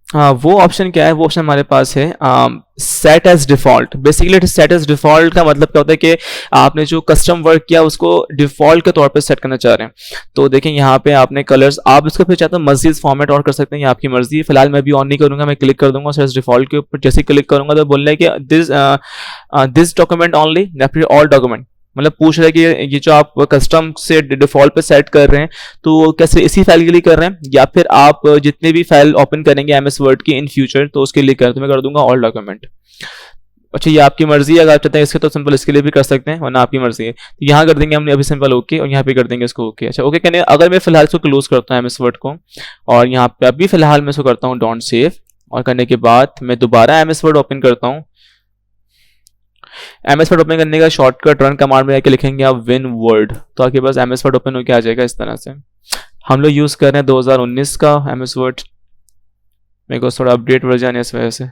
वो ऑप्शन क्या है, वो ऑप्शन हमारे पास है set as default. Basically set as default का मतलब क्या होता है कि आपने जो कस्टम वर्क किया उसको डिफॉल्ट के तौर पे सेट करना चाह रहे हैं। तो देखें यहाँ पे आपने कलर्स, आप इसको फिर चाहते हो मजीद फॉर्मेट और कर सकते हैं, ये आपकी मर्जी है। फिलहाल मैं भी ऑन नहीं करूंगा, मैं क्लिक कर दूंगा सेट एज डिफॉल्ट के ऊपर। जैसे क्लिक करूंगा तो बोल रहा है कि दिस डॉक्यूमेंट ऑनली या फिर ऑल डॉक्यूमेंट, मतलब पूछ रहा है कि ये जो आप कस्टम से डिफॉल्ट पे सेट कर रहे हैं तो कैसे इसी फाइल के लिए कर रहे हैं या फिर आप जितने भी फाइल ओपन करेंगे MS वर्ड की इन फ्यूचर तो उसके लिए कर, तो मैं कर दूंगा ऑल डॉक्यूमेंट। अच्छा ये आपकी मर्जी है, अगर आप चाहते हैं इसके तो सिंपल इसके लिए भी कर सकते हैं, वरना आपकी मर्जी है। तो यहाँ कर देंगे हमने अभी सिंपल ओके और यहाँ पे कर देंगे इसको ओके। अच्छा ओके कहने, अगर मैं फिलहाल इसको क्लोज करता हूँ MS वर्ड को और यहाँ पे अभी फिलहाल मैं इसको करता हूँ डोंट सेव, और करने के बाद मैं दोबारा MS वर्ड ओपन करता हूँ। MS वर्ड ओपन करने का शॉर्टकट रन कमांड में आके लिखेंगे आप विन वर्ड, तो आपके पास MS वर्ड ओपन होकर आ जाएगा इस तरह से। हम लोग यूज कर रहे हैं 2019 का MS वर्ड, मेरे को थोड़ा अपडेट वर्जन है इस वजह से।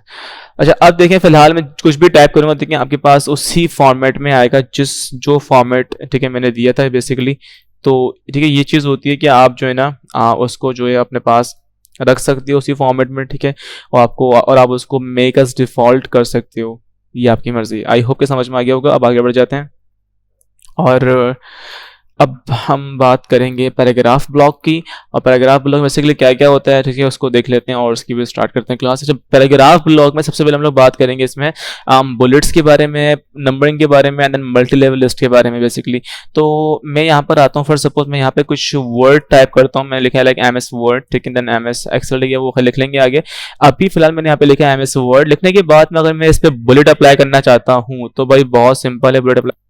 अच्छा अब देखें फिलहाल मैं कुछ भी टाइप करूंगा, देखें आपके पास उसी फॉर्मेट में आएगा जो फॉर्मेट ठीक है मैंने दिया था बेसिकली। तो ठीक है ये चीज़ होती है कि आप जो है ना उसको जो है अपने पास रख सकते हो उसी फॉर्मेट में, ठीक है, और आप उसको मेक एज डिफॉल्ट कर सकते हो, ये आपकी मर्जी। आई होप कि समझ में आ गया होगा। अब आगे बढ़ जाते हैं और अब हम बात करेंगे पैराग्राफ ब्लॉक की। और पैराग्राफ ब्लॉक बेसिकली क्या क्या होता है, ठीक है, उसको देख लेते हैं और उसकी भी स्टार्ट करते हैं क्लास। जब पैराग्राफ ब्लॉक में सबसे पहले हम लोग बात करेंगे इसमें बुलेट्स के बारे में, नंबरिंग के बारे में and then multi level list के बारे में बेसिकली। तो मैं यहाँ पर आता हूँ, फर्स्ट सपोज मैं यहाँ पे कुछ वर्ड टाइप करता हूँ, मैंने लिखा है लाइक MS वर्ड, ठीक है, देन MS एक्सेल लिखा वो लिख लेंगे आगे। अभी फिलहाल मैंने यहाँ पे लिखा है MS वर्ड। लिखने के बाद में अगर मैं इस पर बुलेट अप्लाई करना चाहता हूँ तो भाई बहुत सिंपल है बुलेट अप्लाई।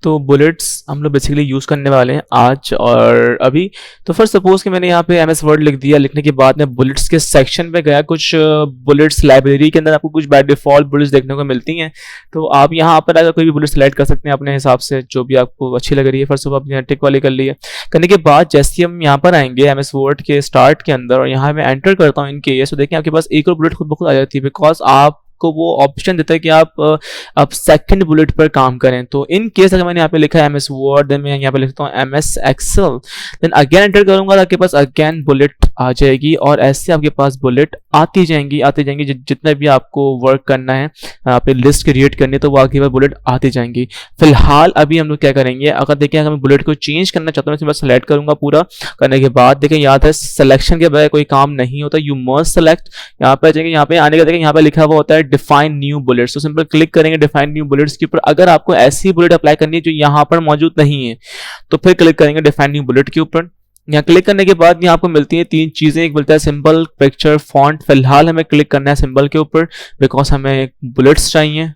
तो बुलेट्स हम लोग बेसिकली यूज़ करने वाले हैं आज और अभी। तो फर्स्ट सपोज कि मैंने यहाँ पे MS वर्ड लिख दिया, लिखने के बाद में बुलेट्स के सेक्शन पे गया, कुछ बुलेट्स लाइब्रेरी के अंदर आपको कुछ बाय डिफॉल्ट बुलेट्स देखने को मिलती हैं। तो आप यहाँ पर अगर कोई भी बुलेट सेलेक्ट कर सकते हैं अपने हिसाब से जो भी आपको अच्छी लग रही है। फर्स्ट ऑफ ऑल टिक वाली कर ली है। करने के बाद जैसे हम यहाँ पर आएंगे MS वर्ड के स्टार्ट के अंदर और यहाँ मैं एंटर करता हूँ इनके ये, तो देखिए आपके पास एक और बुलेट खुद ब खुद आ जाती है बिकॉज आप को वो ऑप्शन देता है कि आप सेकंड बुलेट पर काम करें। तो इन केस अगर मैंने यहाँ पे लिखा है MS वर्ड, देन मैं यहाँ पे लिखता हूँ MS Excel, then again enter करूंगा, आपके पास अगेन बुलेट आ जाएगी और ऐसे आपके पास बुलेट आती जाएंगी जितना भी आपको वर्क करना है, आप लिस्ट क्रिएट करनी है तो वो आपके पास बुलेट आती जाएंगी। फिलहाल अभी हम लोग क्या करेंगे, अगर देखें अगर मैं बुलेट को चेंज करना चाहता हूँ तो मैं सेलेक्ट करूंगा पूरा। करने के बाद देखें याद है सिलेक्शन के बगैर कोई काम नहीं होता, यू मस्ट सेलेक्ट। यहाँ पे जाएंगे, यहाँ पे आने का देखें यहाँ पे लिखा हुआ होता है डिफाइन न्यू बुलेट्स, तो सिंपल क्लिक करेंगे डिफाइन न्यू बुलेट्स के ऊपर। अगर आपको ऐसी बुलेट अप्लाई करनी है जो यहाँ पर मौजूद नहीं है तो फिर क्लिक करेंगे डिफाइन न्यू बुलेट के ऊपर। यहाँ क्लिक करने के बाद यहाँ आपको मिलती है तीन चीजें, एक मिलता है सिंबल, पिक्चर, फॉन्ट। फिलहाल हमें क्लिक करना है सिंबल के ऊपर बिकॉज हमें बुलेट्स चाहिए,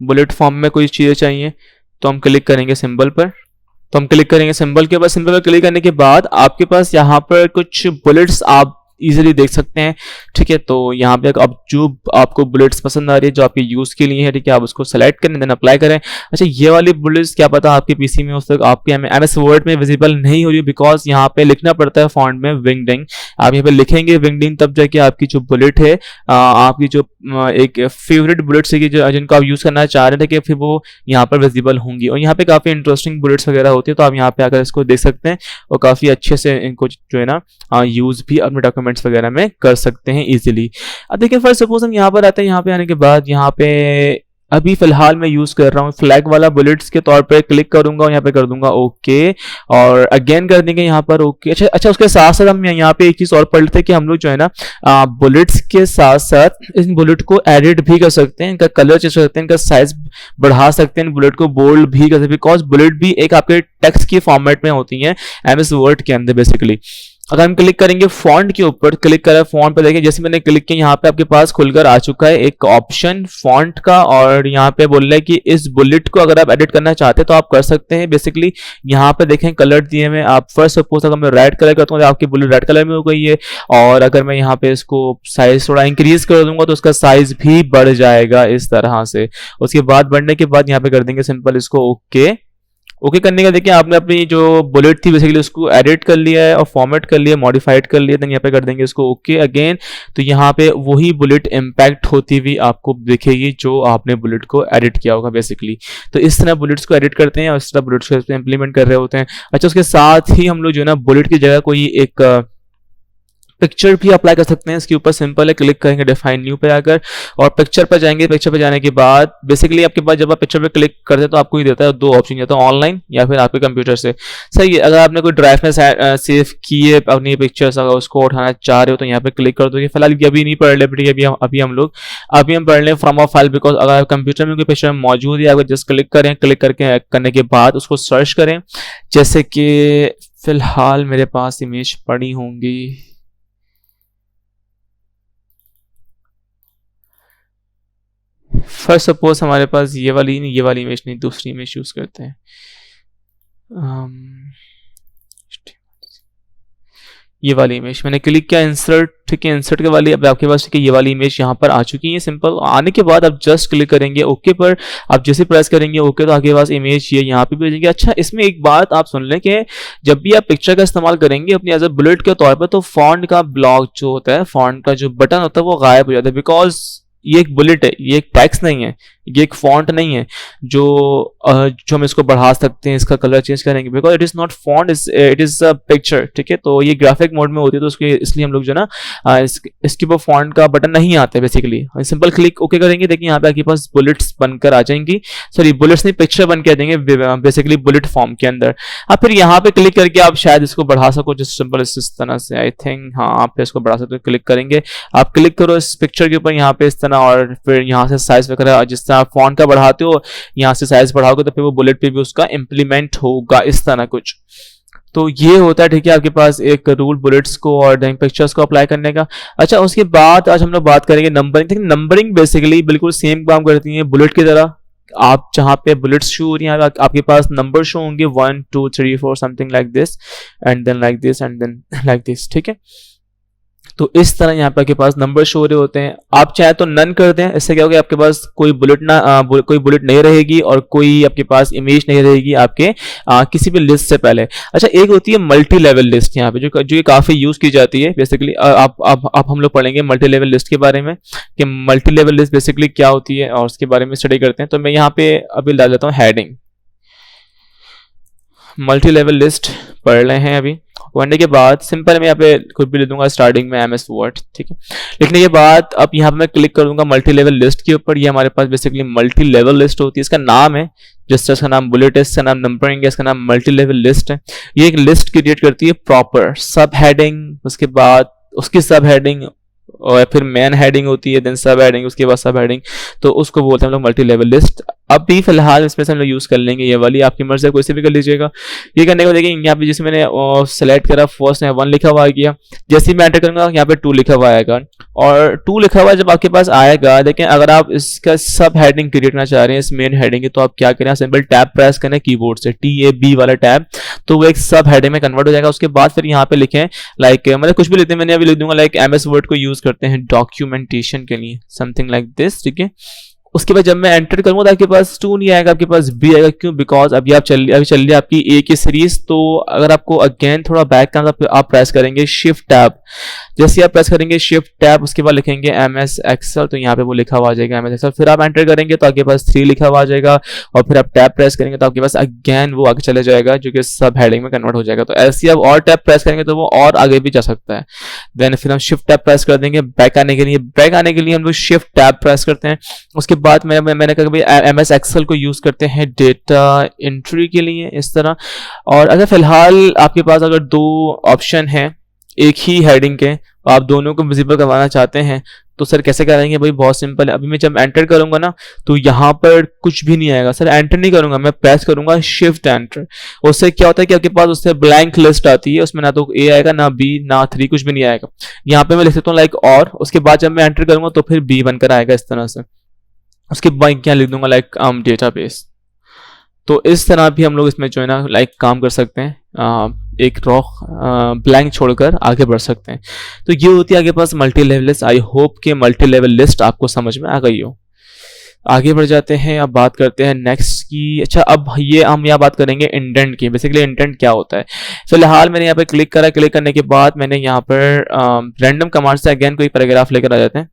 बुलेट फॉर्म में कोई चीजें चाहिए, तो हम क्लिक करेंगे सिंबल पर। तो हम क्लिक करेंगे सिंबल के बाद, सिंबल पर क्लिक करने के बाद आपके पास यहाँ पर कुछ बुलेट्स आप इजीली देख सकते हैं, ठीक है। तो यहाँ पे अब जो आपको बुलेट्स पसंद आ रही है जो आपके यूज के लिए है, ठीक है, आप उसको सेलेक्ट करें देन अप्लाई करें। अच्छा ये वाली बुलेट्स क्या पता आपके पीसी में उस तक आपके MS वर्ड में विजिबल नहीं हो रही है बिकॉज यहाँ पे लिखना पड़ता है फॉन्ट में विंगडिंग आप यहाँ पे लिखेंगे विंगडिंग, तब जाके आपकी जो बुलेट है, आपकी जो एक फेवरेट बुलेट्स है जो जिनको आप यूज़ करना चाह रहे थे, कि फिर वो यहाँ पर विजिबल होंगी। और यहाँ पे काफ़ी इंटरेस्टिंग बुलेट्स वगैरह होती है, तो आप यहाँ पे आकर इसको देख सकते हैं और काफ़ी अच्छे से इनको जो है ना यूज़ भी अपने डॉक्यूमेंट्स वगैरह में कर सकते हैं ईजिली। अब देखिए फर्स्ट सपोज हम यहाँ पर आते हैं, यहाँ पे आने के बाद यहाँ पे अभी फिलहाल मैं यूज कर रहा हूँ फ्लैग वाला बुलेट्स के तौर पे क्लिक करूंगा और यहाँ पे कर दूंगा ओके, और अगेन कर देंगे यहाँ पर ओके। अच्छा उसके साथ साथ हम यहाँ पे एक चीज और पढ़ लेते हैं कि हम लोग जो है ना बुलेट्स के साथ साथ इन बुलेट को एडिट भी कर सकते हैं, इनका कलर चेंज कर सकते हैं, इनका साइज बढ़ा सकते हैं, बुलेट को बोल्ड भी कर सकते हैं, बिकॉज बुलेट भी एक आपके टेक्स्ट की फॉर्मेट में होती है एमएस वर्ड के अंदर बेसिकली। अगर हम क्लिक करेंगे फॉन्ट के ऊपर, क्लिक करें फॉन्ट पे, देखिए जैसे मैंने क्लिक किया यहाँ पे आपके पास खुलकर आ चुका है एक ऑप्शन फॉन्ट का, और यहाँ पे बोल रहा है कि इस बुलेट को अगर आप एडिट करना चाहते हैं तो आप कर सकते हैं। बेसिकली यहाँ पे देखें कलर दिए हुए, आप फर्स्ट सपोज अगर मैं रेड कलर करता हूँ तो आपकी बुलेट रेड कलर में हो गई है, और अगर मैं यहाँ पे इसको साइज थोड़ा इंक्रीज कर दूंगा तो उसका साइज भी बढ़ जाएगा इस तरह से। उसके बाद बढ़ने के बाद यहाँ पे कर देंगे सिंपल इसको ओके। ओके करने का देखिए आपने अपनी जो बुलेट थी बेसिकली उसको एडिट कर लिया है और फॉर्मेट कर लिया, मॉडिफाइड कर लिया, देन यहाँ पे कर देंगे इसको ओके अगेन। तो यहाँ पे वही बुलेट इम्पैक्ट होती हुई आपको दिखेगी जो आपने बुलेट को एडिट किया होगा बेसिकली। तो इस तरह बुलेट्स को एडिट करते हैं और इस तरह बुलेट्स को इंप्लीमेंट कर रहे होते हैं। अच्छा उसके साथ ही हम लोग जो है ना बुलेट की जगह कोई एक पिक्चर भी अप्लाई कर सकते हैं। इसके ऊपर सिंपल है, क्लिक करेंगे डिफाइन न्यू पे आकर और पिक्चर पर जाएंगे। पिक्चर पे जाने के बाद बेसिकली आपके पास जब आप पिक्चर पे क्लिक करते हैं तो आपको ही देता है दो ऑप्शन, या तो ऑनलाइन या फिर आपके कंप्यूटर से। सही है, अगर आपने कोई ड्राइव में सेव किए अपनी पिक्चर्स, अगर उसको उठाना चाह रहे हो तो यहाँ पे क्लिक कर दो। फिलहाल अभी नहीं पढ़ ले, अभी हम पढ़ लें फ्रॉम अ फाइल, बिकॉज अगर कंप्यूटर में कोई पिक्चर मौजूद है, अगर जस्ट क्लिक करें, क्लिक करके करने के बाद उसको सर्च करें। जैसे कि फिलहाल मेरे पास इमेज पड़ी होंगी, फर्स्ट सपोज हमारे पास ये वाली इमेज नहीं, दूसरी इमेज यूज करते हैं। ये वाली इमेज मैंने क्लिक किया, इंसर्ट, ठीक है, इंसर्ट के वाली अब आपके पास ठीक है ये वाली इमेज यहाँ पर आ चुकी है। सिंपल आने के बाद आप जस्ट क्लिक करेंगे ओके पर, आप जैसे प्रेस करेंगे ओके तो आपके पास इमेज ये यहाँ पे भेजेंगे। अच्छा इसमें एक बात आप सुन लें कि जब भी आप पिक्चर का इस्तेमाल करेंगे अपनी एज ए बुलेट के तौर पर, तो फॉन्ट का ब्लॉक जो होता है, फॉन्ट का जो बटन होता है वो गायब हो जाता है, बिकॉज ये एक बुलेट है, ये एक टेक्स्ट नहीं है, ये एक फॉन्ट नहीं है जो हम इसको बढ़ा सकते हैं, इसका कलर चेंज करेंगे, because it is not font, it is a picture. ठीक है, तो ये ग्राफिक मोड में होती है, तो उसके इसलिए हम लोग जो ना इसके ऊपर फॉन्ट का बटन नहीं आता है बेसिकली। सिंपल क्लिक ओके करेंगे, देखिए यहाँ पे आपके पास बुलेट्स बनकर आ जाएंगी, सॉरी बुलेट्स नहीं पिक्चर बन के आ जाएंगे बेसिकली बुलेट फॉर्म के अंदर। अब फिर यहाँ पे क्लिक करके आप शायद इसको बढ़ा सको, जस्ट सिंपल इस तरह से, आई थिंक हाँ आप इसको बढ़ा सकते हो। क्लिक करेंगे, आप क्लिक करो इस पिक्चर के ऊपर यहाँ पे इस तरह, और फिर यहाँ से साइज वगैरह जिस तरह आप फॉन्ट का बढ़ाते हो यहाँ से साइज बढ़ाओगे तो फिर वो बुलेट पे भी उसका इंप्लीमेंट होगा इस तरह कुछ। तो ये होता है, ठीक है, आपके पास एक रूल बुलेट्स को और पिक्चर्स को अप्लाई करने का। अच्छा उसके बाद आज हम लोग बात करेंगे नंबरिंग। देखिए नंबरिंग बेसिकली बिल्कुल सेम काम करती है बुलेट की तरह। आप जहाँ पे बुलेट्स शो हो रही हैं आपके पास नंबर शो होंगे 1 2 3 4 something like this and then like this and then like this. ठीक है, तो इस तरह यहाँ पे आपके पास नंबर शो रहे होते हैं। आप चाहे तो नन कर दें, इससे क्या होगा आपके पास कोई बुलेट कोई बुलेट नहीं रहेगी और कोई आपके पास इमेज नहीं रहेगी आपके किसी भी लिस्ट से पहले। अच्छा एक होती है मल्टी लेवल लिस्ट यहाँ पे जो ये काफी यूज की जाती है बेसिकली। आप हम लोग पढ़ेंगे मल्टी लेवल लिस्ट के बारे में कि मल्टी लेवल लिस्ट बेसिकली क्या होती है और उसके बारे में स्टडी करते हैं। तो मैं यहाँ पे अभी डाल देता हूँ हेडिंग, मल्टी लेवल लिस्ट पढ़ रहे हैं। अभी पढ़ने के बाद सिंपल मैं यहाँ पे खुद भी लिख दूंगा स्टार्टिंग में MS वर्ड। ठीक है, लिखने के बाद अब यहाँ पे मैं क्लिक कर दूंगा मल्टी लेवल लिस्ट के ऊपर। ये हमारे पास बेसिकली मल्टी लेवल लिस्ट होती है, इसका नाम है जिस तरह इसका नाम बुलेट है, इसका नाम नंबरिंग है, इसका नाम मल्टी लेवल लिस्ट है। ये एक लिस्ट क्रिएट करती है प्रॉपर सब हेडिंग, उसके बाद उसकी सब हेडिंग और फिर मेन हेडिंग होती है, देन सब हेडिंग, उसके बाद सब हेडिंग, तो उसको बोलते हैं हम लोग मल्टी लेवल लिस्ट। अभी फिलहाल इसमें से हम लोग यूज कर लेंगे ये वाली, आपकी मर्जी है कोई से भी कर लीजिएगा। ये करने को देखिए यहाँ पे जैसे मैंने सेलेक्ट करा फर्स्ट में 1 लिखा हुआ आ गया, जैसे ही मैं एंटर करूंगा यहाँ पे 2 लिखा हुआ आएगा, और 2 लिखा हुआ जब आपके पास आएगा, लेकिन अगर आप इसका सब हेडिंग क्रिएट करना चाह रहे हैं, इस मेन हेडिंग है, तो आप क्या करें, सिंपल टैब प्रेस करें कीबोर्ड से, TAB वाला टैब, तो वो एक सब हेडिंग में कन्वर्ट हो जाएगा। उसके बाद फिर यहाँ पे लिखें लाइक मतलब कुछ भी लिखते हैं, मैंने अभी लिख दूंगा लाइक MS वर्ड को यूज करते हैं डॉक्यूमेंटेशन के लिए, समथिंग लाइक दिस। ठीक है, उसके बाद जब मैं एंटर करूंगा तो आपके पास 2 नहीं आएगा, आपके पास B आएगा। क्यों? बिकॉज अभी अभी चल रही है आपकी A की सीरीज। तो अगर आपको अगेन थोड़ा बैक करना तो आप प्रेस करेंगे शिफ्ट टैब। जैसे आप प्रेस करेंगे शिफ्ट टैब, उसके बाद लिखेंगे MS Excel, तो यहाँ पे वो लिखा हुआ आ जाएगा MS Excel। फिर आप एंटर करेंगे तो आपके पास 3 लिखा हुआ आ जाएगा, और फिर आप टैब प्रेस करेंगे तो आपके पास अगेन वो आगे चले जाएगा, जो कि सब हेडिंग में कन्वर्ट हो जाएगा। तो ऐसे आप और टैब प्रेस करेंगे तो वो और आगे भी जा सकता है। देन फिर हम शिफ्ट टैब प्रेस कर देंगे बैक आने के लिए। बैक आने के लिए हम लोग शिफ्ट टैब प्रेस करते हैं। उसके बाद मैंने कहा भाई MS Excel को यूज करते हैं डेटा एंट्री के लिए इस तरह। और अगर फिलहाल आपके पास अगर 2 ऑप्शन है एक ही हेडिंग के, आप दोनों को विजिबल करवाना चाहते हैं, तो सर कैसे करेंगे? भाई बहुत सिंपल है। अभी मैं जब एंटर करूंगा ना तो यहाँ पर कुछ भी नहीं आएगा। सर एंटर नहीं करूंगा, मैं प्रेस करूंगा शिफ्ट एंटर। उससे क्या होता है कि आपके पास उससे ब्लैंक लिस्ट आती है, उसमें ना तो A आएगा, ना B, ना 3, कुछ भी नहीं आएगा। यहाँ पे मैं लिख सकता हूँ लाइक और, उसके बाद जब मैं एंटर करूंगा तो फिर B बनकर आएगा इस तरह से। उसके बाद क्या लिख दूंगा लाइक डेटाबेस। तो इस तरह भी हम लोग इसमें जो है ना लाइक काम कर सकते हैं, एक रॉ ब्लैंक छोड़कर आगे बढ़ सकते हैं। तो ये होती है आगे पास multi level list. I hope कि मल्टी लेवल लिस्ट आपको समझ में आ गई हो। आगे बढ़ जाते हैं, अब बात करते हैं नेक्स्ट की। अच्छा, अब ये हम यहाँ बात करेंगे इंडेंट की। बेसिकली इंडेंट क्या होता है? फिलहाल मैंने यहाँ पे क्लिक करा, क्लिक करने के बाद मैंने यहाँ पर रैंडम कमांड से अगेन कोई पैराग्राफ लेकर आ जाते हैं।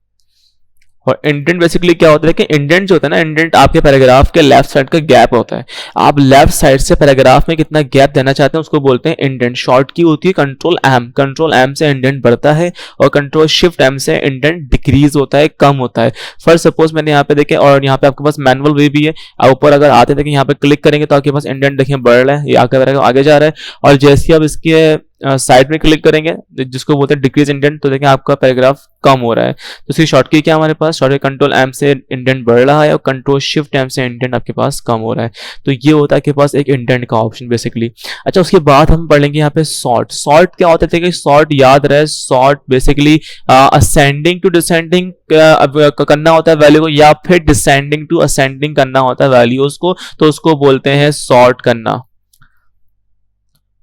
और इंडेंट बेसिकली क्या होता है कि इंडेंट जो होता है ना, इंडेंट आपके पैराग्राफ के लेफ्ट साइड का गैप होता है। आप लेफ्ट साइड से पैराग्राफ में कितना गैप देना चाहते हैं उसको बोलते हैं इंडेंट। शॉर्ट की होती है कंट्रोल एम से इंडेंट बढ़ता है, और कंट्रोल शिफ्ट एम से इंडेंट डिक्रीज होता है, कम होता है। फर्स्ट सपोज मैंने यहाँ पे देखे, और यहाँ पे आपके पास मैनुअल वे भी है। आप ऊपर अगर आते थे कि यहाँ पे क्लिक करेंगे तो आपके पास इंडेंट देखिए बढ़ रहा है, ये आगे जा रहा है। और जैसे ही आप इसके साइड में क्लिक करेंगे जिसको बोलते हैं डिक्रीज इंडेंट, तो देखें आपका पैराग्राफ कम हो रहा है। तो इसकी शॉर्टकी क्या हमारे पास? शॉर्टकट कंट्रोल एम से इंडेंट बढ़ रहा है, और कंट्रोल शिफ्ट एम से इंडेंट आपके पास कम हो रहा है। तो ये होता है आपके पास एक इंडेंट का ऑप्शन बेसिकली। अच्छा, उसके बाद हम पढ़ लेंगे यहाँ पे सॉर्ट। सॉर्ट क्या होता है कि सॉर्ट याद रहे, sort basically ascending to descending करना होता है वैल्यू को, या फिर डिसेंडिंग टू असेंडिंग करना होता है वैल्यूज को, तो उसको बोलते हैं सॉर्ट करना।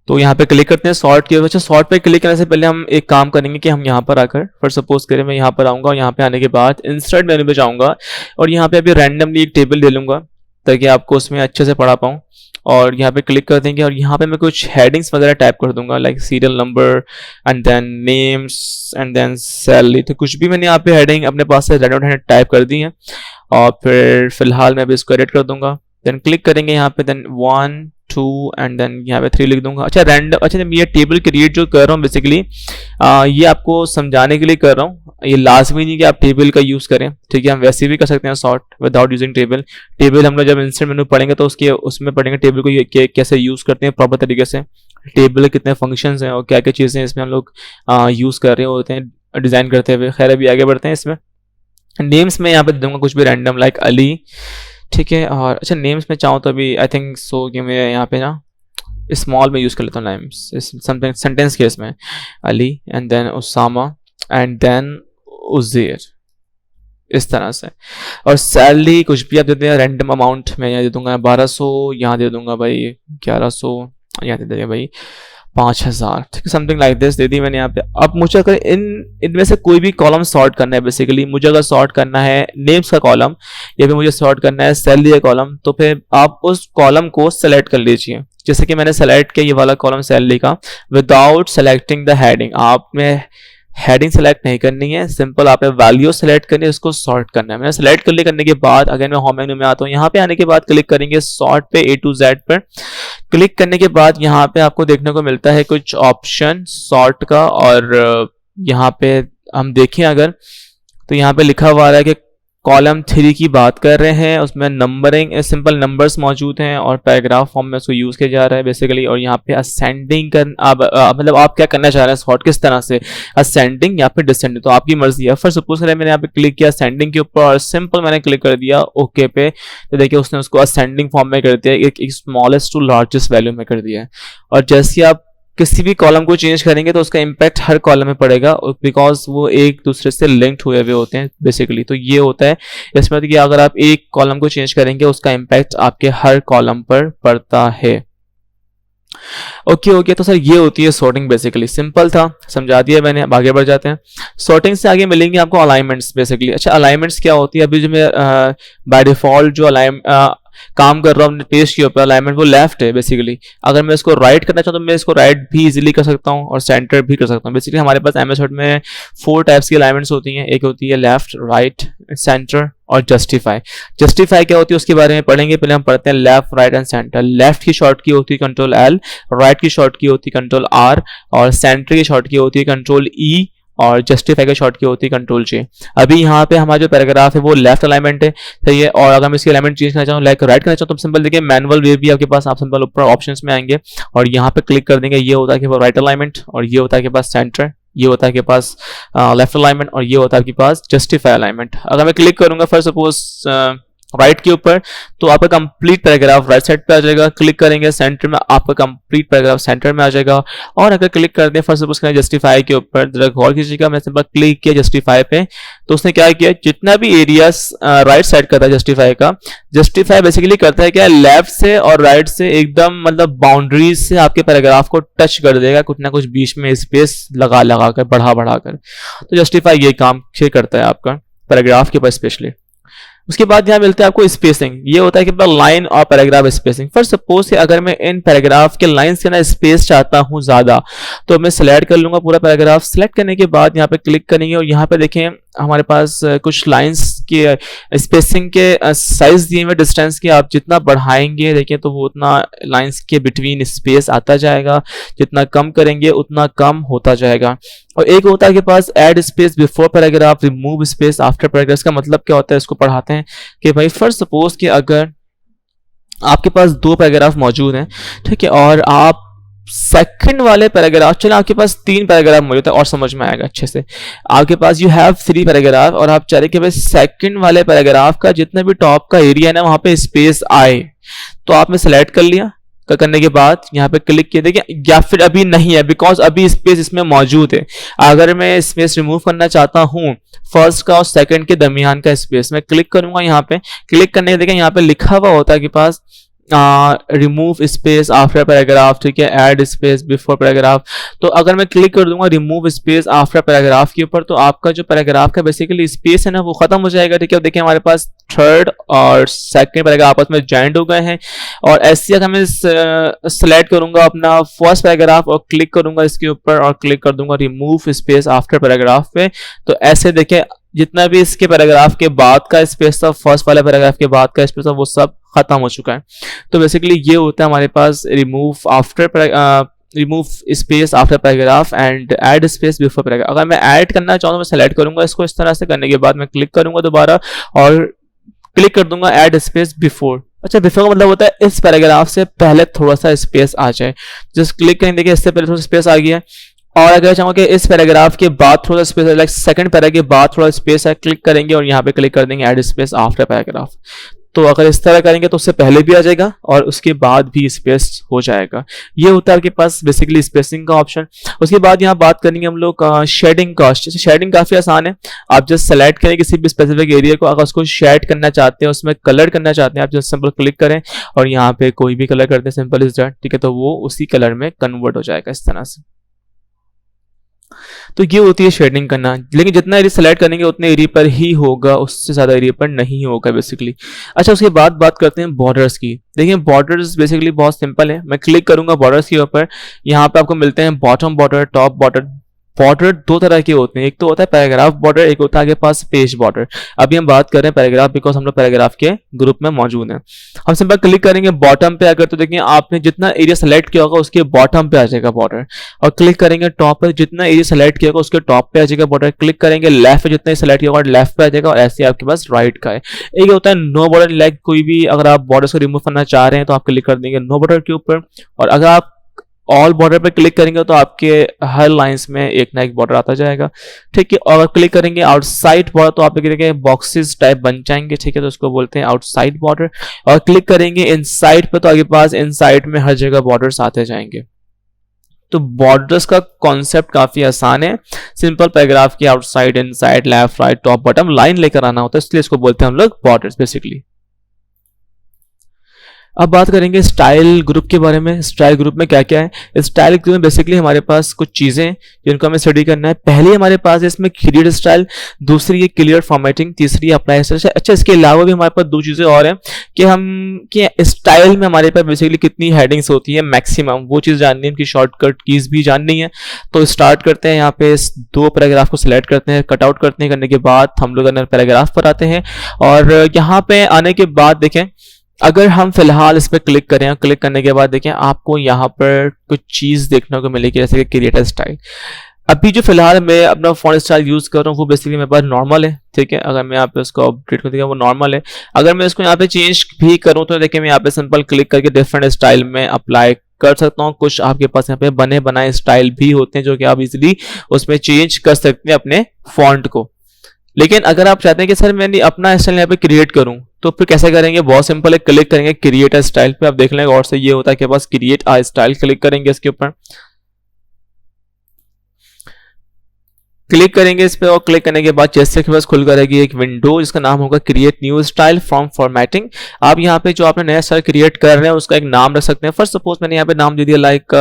तो यहाँ पे क्लिक करते हैं सॉर्ट की। अच्छा, सॉर्ट पे क्लिक करने से पहले हम एक काम करेंगे कि हम यहाँ पर आकर, फॉर सपोज करें मैं यहाँ पर आऊँगा, और यहाँ पे आने के बाद इंसर्ट मेनू पे जाऊँगा, और यहाँ पे अभी रैंडमली एक टेबल ले लूँगा ताकि आपको उसमें अच्छे से पढ़ा पाऊँ। और यहाँ पे क्लिक कर देंगे, और यहाँ पे मैं कुछ हेडिंग्स वगैरह टाइप कर दूंगा like serial number and then names and then salary. तो कुछ भी मैंने यहाँ पे हेडिंग अपने पास से रेड हैंड टाइप कर दी है, और फिर फिलहाल मैं अभी इसको एडिट कर दूंगा। देन क्लिक करेंगे यहाँ पे, देन 1 2 एंड देन यहाँ पे 3 लिख दूंगा। अच्छा, ये टेबल क्रिएट जो कर रहा हूँ बेसिकली ये आपको समझाने के लिए कर रहा हूँ। ये लाजमी नहीं कि आप टेबल का यूज करें, ठीक है? हम वैसे भी कर सकते हैं sort without using table. Table हम लोग जब इंसर्ट मेनू पढ़ेंगे तो उसमें पढ़ेंगे टेबल को कैसे यूज करते हैं प्रॉपर तरीके से, टेबल कितने फंक्शंस हैं और क्या क्या चीज़ें इसमें हम लोग यूज कर रहे होते हैं डिजाइन करते हुए। खैर अभी आगे बढ़ते हैं। इसमें नेम्स में यहाँ पे दूंगा कुछ भी रैंडम लाइक अली, ठीक है? और अच्छा, नेम्स में चाहूँ तो अभी आई थिंक सो कि मैं यहाँ पे ना स्मॉल में यूज़ कर लेता हूँ नेम्स समथिंग सेंटेंस केस में, Ali and then Usama and then Uzair, इस तरह से। और सैलरी कुछ भी आप देते हैं रैंडम अमाउंट में, यहाँ दे दूंगा 1200, यहाँ दे दूंगा भाई 1100, यहाँ दे देंगे भाई 5000, ठीक है? समथिंग लाइक दिस दे दी मैंने यहाँ पे। अब मुझे अगर इनमें से कोई भी कॉलम सॉर्ट करना है, बेसिकली मुझे अगर सॉर्ट करना है नेम्स का कॉलम, या फिर मुझे सॉर्ट करना है सैलरी का कॉलम, तो फिर आप उस कॉलम को सेलेक्ट कर लीजिए। जैसे कि मैंने सेलेक्ट किया ये वाला कॉलम सैलरी का, विदाउट सेलेक्टिंग द हेडिंग। आप में हेडिंग सेलेक्ट नहीं करनी है, सिंपल आप वैल्यू सेलेक्ट करनी है, उसको सॉर्ट करना है। मैंने सेलेक्ट कर लिया, करने के बाद अगर मैं होम मेन्यू में आता हूँ, यहाँ पे आने के बाद क्लिक करेंगे सॉर्ट पे A to Z पर। क्लिक करने के बाद यहाँ पे आपको देखने को मिलता है कुछ ऑप्शन सॉर्ट का, और यहाँ पे हम देखें अगर तो यहाँ पे लिखा हुआ है कि कॉलम 3 की बात कर रहे हैं, उसमें नंबरिंग सिंपल नंबर्स मौजूद हैं और पैराग्राफ फॉर्म में उसको यूज किया जा रहा है बेसिकली। और यहाँ पे असेंडिंग मतलब आप क्या करना चाह रहे हैं सॉर्ट किस तरह से, असेंडिंग या फिर डिसेंडिंग, तो आपकी मर्जी है। फर्स्ट सपोज करें मैंने यहाँ पे क्लिक किया असेंडिंग के ऊपर, और सिंपल मैंने क्लिक कर दिया ओके पे, तो देखिए उसने उसको असेंडिंग फॉर्म में कर दिया, एक स्मॉलेस्ट टू लार्जेस्ट वैल्यू में कर दिया है। और जैसे आप किसी भी कॉलम को चेंज करेंगे तो उसका इम्पैक्ट हर कॉलम में पड़ेगा, बिकॉज वो एक दूसरे से लिंक्ड हुए हुए होते हैं बेसिकली। तो ये होता है इसमें कि अगर आप एक कॉलम को चेंज करेंगे उसका इम्पैक्ट आपके हर कॉलम पर पड़ता है। ओके, तो सर ये होती है सॉर्टिंग। बेसिकली सिंपल था, समझा दिया मैंने। अब आगे बढ़ जाते हैं। सॉर्टिंग से आगे मिलेंगे आपको अलाइनमेंट्स। बेसिकली अच्छा, अलाइनमेंट्स क्या होती है? अभी जो मैं बाय डिफॉल्ट जो अलाइन काम कर रहा हूँ अपने पेज के ऊपर, अलाइनमेंट वो लेफ्ट है बेसिकली। अगर मैं इसको राइट करना चाहूँ तो मैं इसको राइट भी इजीली कर सकता हूँ और सेंटर भी कर सकता हूँ। बेसिकली हमारे पास एमएस वर्ड में 4 टाइप्स की अलाइनमेंट्स होती हैं। एक होती है लेफ्ट, राइट, सेंटर और जस्टिफाई। जस्टिफाई क्या होती है उसके बारे में पढ़ेंगे। पहले हम पढ़ते हैं left, right and centre. Left की शॉर्ट की होती है कंट्रोल एल, राइट की शॉर्ट की होती है कंट्रोल आर, और सेंटर की शॉर्ट की होती है कंट्रोल ई, और जस्टिफाई का शॉर्ट की होती है कंट्रोल जे। अभी यहाँ पे हमारा जो पैराग्राफ है वो लेफ्ट अलाइनमेंट है, सही है। और अगर मैं इसकी अलाइनमेंट चेंज करना चाहूँ, लाइक राइट करना चाहूँ, तो सिंपल देखिए मैनुअल वे भी आपके पास, आप सिंपल ऊपर ऑप्शंस में आएंगे और यहाँ पे क्लिक कर देंगे। ये होता है कि राइट अलाइनमेंट, और ये होता है कि पास सेंटर, ये होता है कि पास लेफ्ट अलाइनमेंट, और ये होता है कि पास जस्टिफाई अलाइनमेंट। अगर मैं क्लिक करूंगा फॉर सपोज राइट के ऊपर, तो आपका कंप्लीट पैराग्राफ राइट साइड पे आ जाएगा। क्लिक करेंगे सेंटर में, आपका कंप्लीट पैराग्राफ सेंटर में आ जाएगा। और अगर क्लिक कर दें फर्स्ट सपोज करें जस्टिफाई के ऊपर, जरा गौर कीजिएगा, मैं सिंपल क्लिक किया जस्टिफाई पे, तो उसने क्या किया, जितना भी एरिया राइट साइड का था जस्टिफाई का, जस्टिफाई बेसिकली करता है क्या, लेफ्ट से और राइट से एकदम मतलब बाउंड्रीज से आपके पैराग्राफ को टच कर देगा, कुछ ना कुछ बीच में स्पेस लगा लगा कर, बढ़ा बढ़ा कर। तो जस्टिफाई ये काम करता है आपका पैराग्राफ के ऊपर स्पेशली। उसके बाद यहाँ मिलता है आपको स्पेसिंग। ये होता है कि लाइन और पैराग्राफ स्पेसिंग। फर्स्ट सपोज कि अगर मैं इन पैराग्राफ के लाइंस के ना स्पेस चाहता हूँ ज्यादा, तो मैं सिलेक्ट कर लूंगा पूरा पैराग्राफ। सिलेक्ट करने के बाद यहाँ पे क्लिक करेंगे और यहाँ पे देखें हमारे पास कुछ लाइंस के स्पेसिंग के साइज दिए हुए, डिस्टेंस के। आप जितना बढ़ाएंगे देखें तो वो उतना लाइंस के बिटवीन स्पेस आता जाएगा, जितना कम करेंगे उतना कम होता जाएगा। और एक होता है कि पास add space before paragraph, remove space after paragraph. का मतलब क्या होता है, इसको पढ़ाते हैं कि भाई फर्स्ट सपोज कि अगर आपके पास 2 पैराग्राफ मौजूद हैं, ठीक है, और आप सेकंड वाले पैराग्राफ, चलो आपके पास 3 पैराग्राफ मौजूद है और समझ में आएगा अच्छे से। आपके पास यू हैव 3 पैराग्राफ और आप चाह रहे कि भाई सेकंड वाले पैराग्राफ का जितना भी टॉप का एरिया है ना वहां पे स्पेस आए, तो आपने सेलेक्ट कर लिया। करने के बाद यहाँ पे क्लिक किया, देखिए, या फिर अभी नहीं है बिकॉज अभी स्पेस इसमें मौजूद है। अगर मैं स्पेस रिमूव करना चाहता हूँ फर्स्ट का और सेकंड के दरमियान का स्पेस, मैं क्लिक करूंगा। यहाँ पे क्लिक करने के देखिए यहाँ पे लिखा हुआ होता है कि पास रिमूव स्पेस आफ्टर पैराग्राफ, ठीक है, ऐड स्पेस बिफोर पैराग्राफ। तो अगर मैं क्लिक कर दूंगा रिमूव स्पेस आफ्टर पैराग्राफ के ऊपर, तो आपका जो पैराग्राफ का बेसिकली स्पेस है ना वो खत्म हो जाएगा, ठीक है। देखिए हमारे पास थर्ड और सेकंड पैराग्राफ आपस में ज्वाइंट हो गए हैं। और ऐसे अगर मैं सेलेक्ट करूंगा अपना फर्स्ट पैराग्राफ और क्लिक करूंगा इसके ऊपर और क्लिक कर दूंगा रिमूव स्पेस आफ्टर पैराग्राफ पे, तो ऐसे देखिए जितना भी इसके पैराग्राफ के बाद का स्पेस था, फर्स्ट वाले पैराग्राफ के बाद का स्पेस था, वो सब खत्म हो चुका है। तो बेसिकली ये होता है हमारे पास remove space after paragraph and add space before paragraph. अगर मैं ऐड करना चाहूँ तो मैं सेलेक्ट करूंगा इसको इस तरह से। करने के बाद मैं क्लिक करूंगा दोबारा और क्लिक कर दूंगा ऐड स्पेस बिफोर। अच्छा, बिफोर का मतलब होता है इस पैराग्राफ से पहले थोड़ा सा स्पेस आ जाए। जस्ट क्लिक करेंगे, देखिए इससे पहले थोड़ा सा स्पेस आ गया है। और अगर चाहूँ कि इस पैराग्राफ के बाद थोड़ा स्पेस है, लाइक सेकंड पैरा के बाद थोड़ा स्पेस है, क्लिक करेंगे और यहाँ पे क्लिक कर देंगे ऐड स्पेस आफ्टर पैराग्राफ। तो अगर इस तरह करेंगे तो उससे पहले भी आ जाएगा और उसके बाद भी स्पेस हो जाएगा। ये होता है आपके पास बेसिकली स्पेसिंग का ऑप्शन। उसके बाद यहाँ बात करेंगे हम लोग शेडिंग का। शेडिंग काफी आसान है। आप जस्ट सेलेक्ट करें किसी भी स्पेसिफिक एरिया को, अगर उसको शेड करना चाहते हैं, उसमें कलर करना चाहते हैं, आप जस्ट सिंपल क्लिक करें और यहाँ पे कोई भी कलर करते हैं, सिंपल इज दैट, ठीक है, तो वो उसी कलर में कन्वर्ट हो जाएगा इस तरह से। तो ये होती है शेडिंग करना। लेकिन जितना एरिया सेलेक्ट करेंगे उतने एरिया पर ही होगा, उससे ज्यादा एरिया पर नहीं होगा बेसिकली। अच्छा, उसके बाद बात करते हैं बॉर्डर्स की। देखिए बॉर्डर्स बेसिकली बहुत सिंपल है। मैं क्लिक करूंगा बॉर्डर्स के ऊपर, यहाँ पे आपको मिलते हैं bottom border, top border. Border 2 तरह के होते हैं, एक तो होता है पैराग्राफ बॉर्डर, एक होता है आपके पास पेज बॉर्डर। अभी हम बात कर रहे हैं पैराग्राफ बिकॉज हम लोग पैराग्राफ के ग्रुप में मौजूद हैं। हम सिंपल क्लिक करेंगे बॉटम पे, अगर तो देखिए आपने जितना एरिया सेलेक्ट किया होगा उसके बॉटम पे आ जाएगा बॉर्डर। और क्लिक करेंगे टॉप पे, जितना एरिया सेलेक्ट किया होगा उसके टॉप पे आ जाएगा बॉर्डर। क्लिक करेंगे लेफ्ट पे, जितना सेलेक्ट किया होगा लेफ्ट पे आ जाएगा। और ऐसे आपके पास राइट का है। एक होता है नो बॉर्डर, लाइक कोई भी अगर आप बॉर्डर को रिमूव करना चाह रहे हैं तो आप क्लिक कर देंगे नो बॉर्डर के ऊपर। और अगर आप ऑल बॉर्डर पे क्लिक करेंगे तो आपके हर लाइंस में एक ना एक बॉर्डर आता जाएगा, ठीक है। और क्लिक करेंगे आउटसाइड बॉर्डर तो आप देखिए बॉक्सेस टाइप बन जाएंगे, ठीक है, तो उसको बोलते हैं आउटसाइड बॉर्डर। और क्लिक करेंगे इनसाइड पे तो आपके पास इनसाइड में हर जगह बॉर्डर्स आते जाएंगे। तो बॉर्डर्स का कॉन्सेप्ट काफी आसान है। सिंपल पैराग्राफ की outside, inside, left, right, top, bottom line लेकर आना होता है, इसलिए इसको बोलते हैं हम लोग बॉर्डर्स बेसिकली। अब बात करेंगे स्टाइल ग्रुप के बारे में। स्टाइल ग्रुप में क्या क्या है? स्टाइल ग्रुप में बेसिकली हमारे पास कुछ चीज़ें हैं जिनको हमें स्टडी करना है। पहली हमारे पास है इसमें क्रिएट स्टाइल, दूसरी है क्लियर फॉर्मेटिंग, तीसरी अप्लाई स्टाइल। अच्छा, इसके अलावा भी हमारे पास दो चीज़ें और हैं कि स्टाइल में हमारे पास बेसिकली कितनी हेडिंग्स होती है मैक्सिमम, वो चीज़ जाननी है, उनकी शॉर्टकट कीज भी जाननी है। तो स्टार्ट करते हैं, यहाँ पे इस दो पैराग्राफ को सिलेक्ट करते हैं, कटआउट करते हैं, करने के बाद हम लोग अंदर पैराग्राफ पर आते हैं। और यहाँ पे आने के बाद देखें, अगर हम फिलहाल इस पर क्लिक करें, क्लिक करने के बाद देखें आपको यहाँ पर कुछ चीज़ देखने को मिलेगी, जैसे कि क्रिएटर स्टाइल। अभी जो फिलहाल मैं अपना फॉन्ट स्टाइल यूज़ कर रहा हूँ वो बेसिकली मेरे पास नॉर्मल है, ठीक है। अगर मैं यहाँ पे उसको अपडेट कर दूँगा वो नॉर्मल है। अगर मैं इसको यहाँ पे चेंज भी करूँ तो देखिए मैं यहाँ पे सिंपल क्लिक करके डिफरेंट स्टाइल में अप्लाई कर सकता हूँ। कुछ आपके पास यहाँ पे बने बनाए स्टाइल भी होते हैं जो कि आप इजीली उसमें चेंज कर सकते हैं अपने फॉन्ट को। लेकिन अगर आप चाहते हैं कि सर मैं अपना स्टाइल यहाँ पे क्रिएट करूं तो फिर कैसे करेंगे? बहुत सिंपल है, क्लिक करेंगे क्रिएट अ स्टाइल पे, आप देख लेंगे और से ये होता है कि बस क्रिएट अ स्टाइल, क्लिक करेंगे इसके ऊपर, क्लिक करेंगे इस पे और क्लिक करने के बाद जैसे के पास खुल करेगी एक विंडो जिसका नाम होगा create new style from formatting. आप यहाँ पे जो आपने नया स्टाइल क्रिएट कर रहे हैं उसका एक नाम रख सकते हैं। फर्स्ट सपोज मैंने यहाँ पे नाम दे दिया like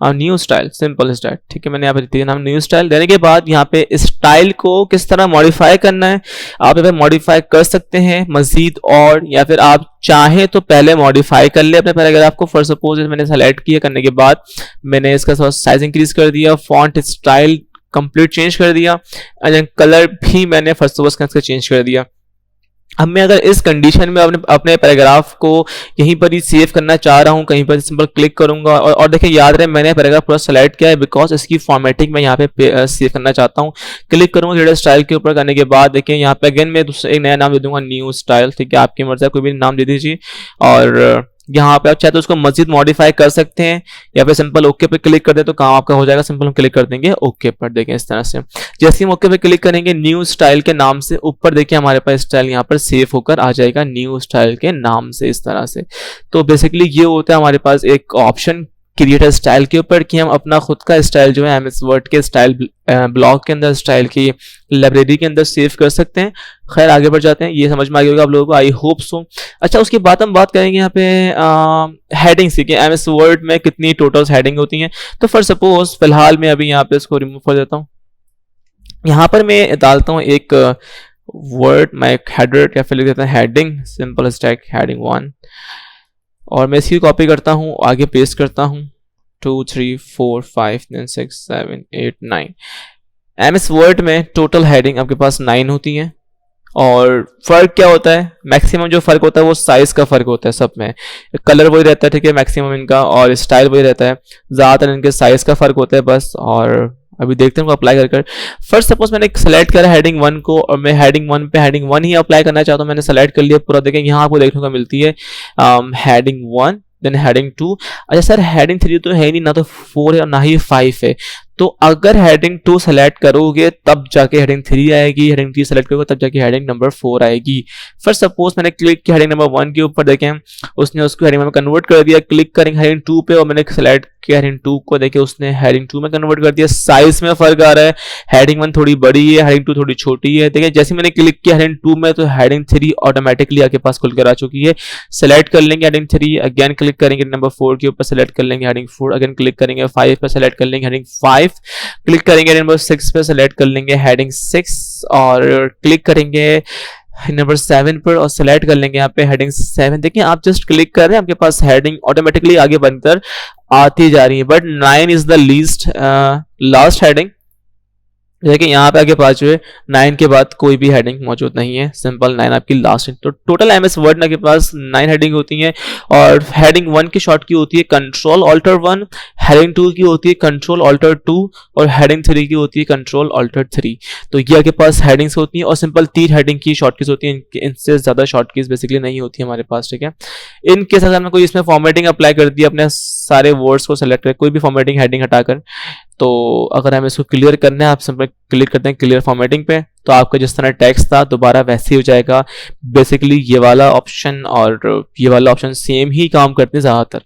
new style, simple style, ठीक है। मैंने यहाँ पे दिया नाम न्यू स्टाइल। देने के बाद यहाँ पे स्टाइल को किस तरह मॉडिफाई करना है आप यहाँ पे मॉडिफाई कर सकते हैं मजीद, और या फिर आप चाहें तो पहले मॉडिफाई कर ले अपने पैराग्राफ को। फर्स्ट सपोज मैंने सेलेक्ट किया, करने के बाद मैंने इसका साइज इंक्रीज कर दिया, फॉन्ट स्टाइल कंप्लीट चेंज कर दिया, एंड कलर भी मैंने फर्स्ट ऑफ ऑल चेंज कर दिया। अब मैं अगर इस कंडीशन में अपने पैराग्राफ को यहीं पर ही सेव करना चाह रहा हूं, कहीं पर सिंपल क्लिक करूंगा और देखिए याद रहे मैंने पैराग्राफ पूरा सेलेक्ट किया है बिकॉज इसकी फॉर्मेटिंग मैं यहाँ पे सेव करना चाहता हूं। क्लिक करूंगा क्रिएट स्टाइल के ऊपर, करने के बाद देखिए यहाँ पे अगेन मैं दूसरा एक नया नाम दे दूंगा न्यू स्टाइल, ठीक है। आपकी मर्जी, कोई भी नाम दे दीजिए और यहाँ पे आप चाहे तो उसको मजीद मॉडिफाई कर सकते हैं या फिर सिंपल ओके पे क्लिक कर दे तो काम आपका हो जाएगा। सिंपल हम क्लिक कर देंगे ओके पर, देखें इस तरह से जैसे हम ओके पे क्लिक करेंगे न्यू स्टाइल के नाम से ऊपर देखिए हमारे पास स्टाइल यहाँ पर सेव होकर आ जाएगा न्यू स्टाइल के नाम से, इस तरह से। तो बेसिकली ये होता है हमारे पास एक ऑप्शन क्रिएटर स्टाइल के ऊपर कि हम अपना खुद का स्टाइल जो है एमएस वर्ड के स्टाइल ब्लॉक के अंदर, स्टाइल की लाइब्रेरी के अंदर सेव कर सकते हैं। खैर आगे बढ़ जाते हैं, ये समझ में आ गया होगा आप लोगों को, आई होप सो। अच्छा, उसके बाद हम बात करेंगे यहाँ पे हेडिंग्स की, एमएस वर्ड में कितनी टोटल हेडिंग होती हैं। तो फॉर सपोज फिलहाल मैं अभी यहाँ पे इसको रिमूव कर देता हूँ, यहाँ पर मैं डालता हूँ एक वर्ड, मैं एक हेडर या फिर लिख देता हूँ हेडिंग, सिंपल स्टैक हेडिंग 1, और मैं इसकी कॉपी करता हूँ, आगे पेस्ट करता हूँ 2 3 4 5 6 7 8 9। एमएस वर्ड में टोटल हेडिंग आपके पास 9 होती हैं और फर्क क्या होता है? मैक्सिमम जो फर्क होता है वो साइज का फर्क होता है सब में। कलर वही रहता है, ठीक है, मैक्सिमम इनका, और स्टाइल वही रहता है, ज्यादातर इनके साइज का फर्क होता है बस। और अभी देखते हैं अप्लाई कर फर्स्ट सपोज मैंने सेलेक्ट करा हेडिंग 1 को और मैं हेडिंग 1 पे हेडिंग 1 ही अप्लाई करना चाहता हूँ। मैंने सेलेक्ट कर लिया पूरा, देखें यहाँ आपको देखने को मिलती है हेडिंग 1, देन हेडिंग 2। अच्छा सर हेडिंग 3 तो है नहीं, ना तो 4 है और ना ही 5 है। तो अगर हेडिंग 2 सेलेक्ट करोगे तब जाके हेडिंग 3 आएगी, हेडिंग 3 सेलेक्ट करोगे तब जाके हेडिंग नंबर 4 आएगी। फर्स्ट सपोज मैंने क्लिक किया हेडिंग नंबर 1 के ऊपर, देखें उसने उसको हेडिंग में कन्वर्ट कर दिया। क्लिक करेंगे हेडिंग 2 पे और मैंने सेलेक्ट किया हेडिंग 2 को, देखिए उसने हेडिंग 2 में कन्वर्ट कर दिया। साइज में फर्क आ रहा है, हेडिंग 1 थोड़ी बड़ी है, हेडिंग 2 थोड़ी छोटी है। देखिए जैसे मैंने क्लिक किया हेडिंग 2 में तो हेडिंग 3 ऑटोमेटिकली आपके पास खुलकर आ चुकी है। सेलेक्ट कर लेंगे हेडिंग 3, अगेन क्लिक करेंगे नंबर 4 के ऊपर, सेलेक्ट कर लेंगे हेडिंग 4, अगेन क्लिक करेंगे 5 पे, सेलेक्ट कर लेंगे हेडिंग 5, क्लिक करेंगे नंबर 6 पे, सेलेक्ट कर लेंगे हेडिंग 6 और क्लिक करेंगे नंबर 7 पर और सेलेक्ट कर लेंगे यहाँ पे हेडिंग 7। देखिए आप जस्ट क्लिक कर रहे हैं, आपके पास हेडिंग ऑटोमेटिकली आगे बनकर आती जा रही है। But 9 is the least last heading. देखिए यहाँ पे आगे पास जो है 9 के बाद कोई भी हेडिंग मौजूद नहीं है, सिंपल 9 आपकी लास्ट है। तो टोटल एमएस वर्ड के पास 9 हेडिंग होती हैं और हेडिंग 1 की शॉर्ट की होती है कंट्रोल ऑल्टर 1, हेडिंग 2 की होती है कंट्रोल ऑल्टर 2 और हेडिंग 3 की होती है कंट्रोल ऑल्टर 3। तो ये आपके पास हेडिंग्स होती हैं और सिंपल 3 हेडिंग की शॉर्ट कीज होती है, इनसे ज्यादा शॉर्ट कीज बेसिकली नहीं होती है हमारे पास, ठीक है। इनके साथ हमने कोई इसमें फॉर्मेटिंग अप्लाई कर दी, अपने सारे वर्ड्स को सेलेक्ट कर कोई भी फॉर्मेटिंग हेडिंग हटाकर, तो अगर हमें इसको क्लियर करना है आप सिंपल क्लिक करते हैं क्लियर फॉर्मेटिंग पे, तो आपका जिस तरह टेक्स्ट था दोबारा वैसे ही हो जाएगा। बेसिकली ये वाला ऑप्शन और ये वाला ऑप्शन सेम ही काम करते हैं ज्यादातर।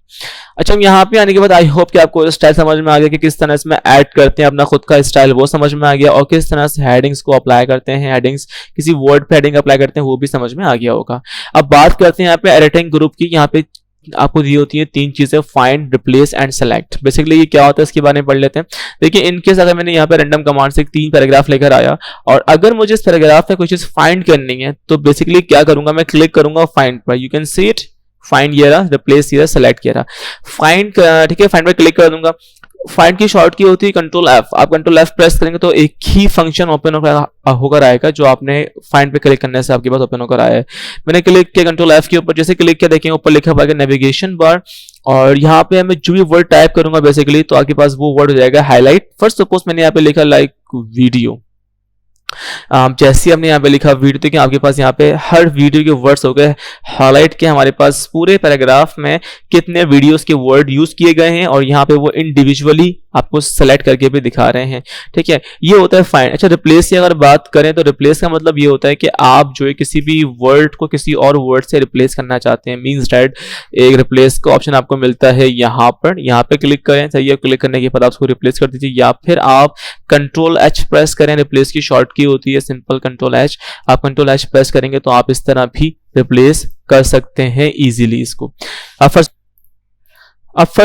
अच्छा, हम यहाँ पे आने के बाद आई होप कि आपको स्टाइल समझ में आ गया कि किस तरह इसमें ऐड करते हैं अपना खुद का स्टाइल, वो समझ में आ गया, और किस तरह से हेडिंग्स को अप्लाई करते हैं, हेडिंग्स किसी वर्ड पे हेडिंग अप्लाई करते हैं वो भी समझ में आ गया होगा। अब बात करते हैं यहाँ पे एडिटिंग ग्रुप की। यहाँ पे आपको दी होती है 3 चीजें, find, replace and select. Basically ये क्या होता है इसके बारे में पढ़ लेते हैं। देखिए इनकेस अगर मैंने यहाँ पे रैंडम कमांड से 3 पैराग्राफ लेकर आया और अगर मुझे इस पैराग्राफ में कोई चीज फाइंड करनी है तो बेसिकली क्या करूंगा, मैं क्लिक करूंगा फाइंड पर, you can see it, find ये रहा, रिप्लेस ये रहा, सेलेक्ट किया रहा, फाइंड, ठीक है, फाइंड पर क्लिक कर दूंगा। फाइंड की शॉर्ट की होती है कंट्रोल एफ, आप कंट्रोल एफ प्रेस करेंगे तो एक ही फंक्शन ओपन होकर आएगा जो आपने फाइंड पे क्लिक करने से आपके पास ओपन होकर आया है। मैंने क्लिक किया कंट्रोल एफ के ऊपर, जैसे क्लिक किया देखेंगे ऊपर लिखा हुआ है नेविगेशन बार, और यहाँ पे मैं जो भी वर्ड टाइप करूंगा बेसिकली तो आपके पास वो वर्ड हो जाएगा हाईलाइट। फर्स्ट सपोज मैंने यहाँ पे लिखा लाइक वीडियो, जैसे हमने यहाँ पे लिखा वीडियो, तो क्या आपके पास यहाँ पे हर वीडियो के वर्ड्स हो गए हाईलाइट के, हमारे पास पूरे पैराग्राफ में कितने वीडियोस के वर्ड यूज किए गए हैं और यहाँ पे वो इंडिविजुअली आपको सेलेक्ट करके भी दिखा रहे हैं, ठीक है, ये होता है फाइंड। अच्छा, रिप्लेस की अगर बात करें तो रिप्लेस का मतलब ये होता है कि आप जो है किसी भी वर्ड को किसी और वर्ड से रिप्लेस करना चाहते हैं, मींस दैट एक रिप्लेस का ऑप्शन आपको मिलता है यहाँ पर, यहाँ पे क्लिक करें, सही है, क्लिक करने के बाद आप उसको रिप्लेस कर दीजिए, या फिर आप कंट्रोल एच प्रेस करें, रिप्लेस की शॉर्ट की होती है सिंपल कंट्रोल एच, आप कंट्रोल एच प्रेस करेंगे तो आप इस तरह भी रिप्लेस कर सकते हैं इजीली इसको। अब फर्स्ट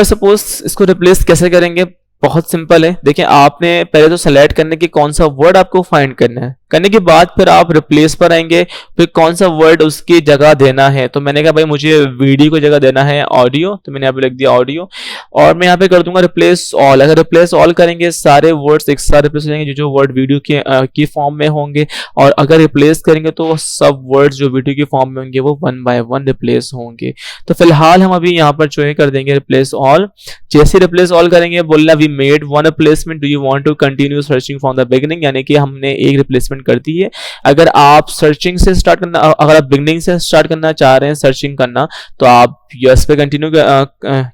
सपोज इसको रिप्लेस कैसे करेंगे, बहुत सिंपल है। देखिए आपने पहले तो सेलेक्ट करने की कौन सा वर्ड आपको फाइंड करना है, करने के बाद फिर आप रिप्लेस पर आएंगे, फिर कौन सा वर्ड उसकी जगह देना है। तो मैंने कहा भाई मुझे वीडियो को जगह देना है ऑडियो, तो मैंने यहाँ पे लिख दिया ऑडियो, और मैं यहाँ पे कर दूंगा रिप्लेस ऑल। अगर रिप्लेस ऑल करेंगे सारे वर्ड्स एक साथ रिप्लेस हो जाएंगे जो वर्ड वीडियो की फॉर्म में होंगे, और अगर रिप्लेस करेंगे तो सब वर्ड्स जो वीडियो की फॉर्म में होंगे वो 1 बाय 1 रिप्लेस होंगे। तो फिलहाल हम अभी यहाँ पर जो है कर देंगे रिप्लेस ऑल। जैसे रिप्लेस ऑल करेंगे बोलना we made 1 replacement, do you want to continue searching from the beginning, यानी कि हमने एक रिप्लेसमेंट कर दी है। अगर आप सर्चिंग से स्टार्ट करना, अगर आप बिगिनिंग से स्टार्ट करना चाह रहे हैं सर्चिंग करना, तो आप यस पे कंटिन्यू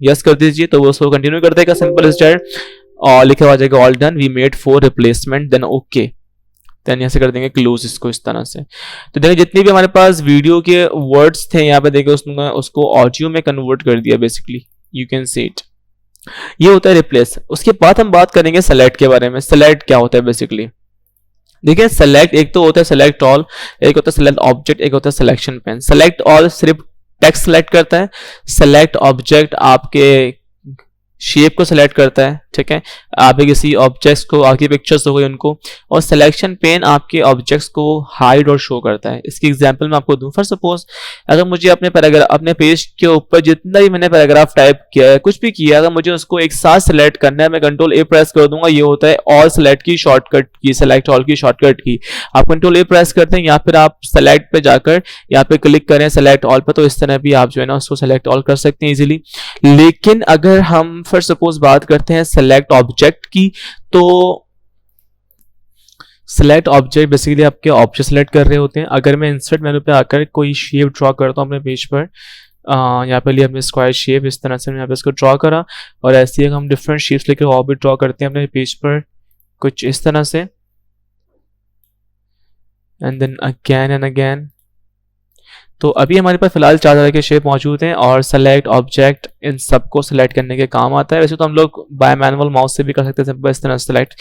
यस कर दीजिए, तो वो उसको कंटिन्यू कर देगा, सिंपल इज दैट, और लिखा हुआ जाएगा all done, we made 4 replacement, then okay, then यहाँ से कर देंगे क्लोज इसको इस तरह से। तो देखिए जितनी भी हमारे पास वीडियो के वर्ड्स थे यहाँ पे देखिए उसको ऑडियो में कन्वर्ट कर दिया basically, you can see it. ये होता है रिप्लेस। उसके बाद हम बात करेंगे सेलेक्ट के बारे में। सेलेक्ट क्या होता है बेसिकली, देखिए सेलेक्ट एक तो होता है सेलेक्ट ऑल, एक होता है सेलेक्ट ऑब्जेक्ट, एक होता है सिलेक्शन पेन। सेलेक्ट ऑल सिर्फ टेक्स्ट सेलेक्ट करता है, सेलेक्ट ऑब्जेक्ट आपके शेप को सेलेक्ट करता है, ठीक है, आपके किसी ऑब्जेक्ट्स को, आपकी पिक्चर्स हो गई उनको, और सिलेक्शन पेन आपके ऑब्जेक्ट्स को हाइड और शो करता है। इसकी एग्जांपल मैं आपको दूं, फॉर सपोज अगर मुझे अपने पेज के ऊपर जितना भी मैंने पैराग्राफ टाइप किया है, कुछ भी किया, अगर मुझे उसको एक साथ सेलेक्ट करना है, मैं कंट्रोल ए प्रेस कर दूंगा, ये होता है ऑल सेलेक्ट की शॉर्टकट की, सेलेक्ट ऑल की शॉर्टकट की। आप कंट्रोल ए प्रेस करते हैं या फिर आप सेलेक्ट पे जाकर यहाँ पे क्लिक करें सेलेक्ट ऑल पे, तो इस तरह भी आप जो है ना उसको सेलेक्ट ऑल कर सकते हैं इजीली। लेकिन अगर हम फॉर सपोज बात करते हैं सेलेक्ट ऑब्जेक्ट की, तो सेलेक्ट ऑब्जेक्ट बेसिकली आपके ऑब्जेक्ट सेलेक्ट कर रहे होते हैं। अगर मैं इंसर्ट मेनू पे आकर कोई शेप ड्रॉ करता हूँ अपने पेज पर, यहाँ पे लिए हमने स्क्वायर शेप, इस तरह से यहाँ पे इसको ड्रॉ करा, और ऐसे ही हम डिफरेंट शेप्स लेकर और भी ड्रॉ करते हैं अपने पेज पर कुछ इस तरह से, and then again and again. तो अभी हमारे पास फिलहाल 4 तरह के शेप मौजूद हैं, और सेलेक्ट ऑब्जेक्ट इन सबको सेलेक्ट करने के काम आता है। वैसे तो हम लोग बाय मैनुअल माउस से भी कर सकते हैं इस तरह सेलेक्ट,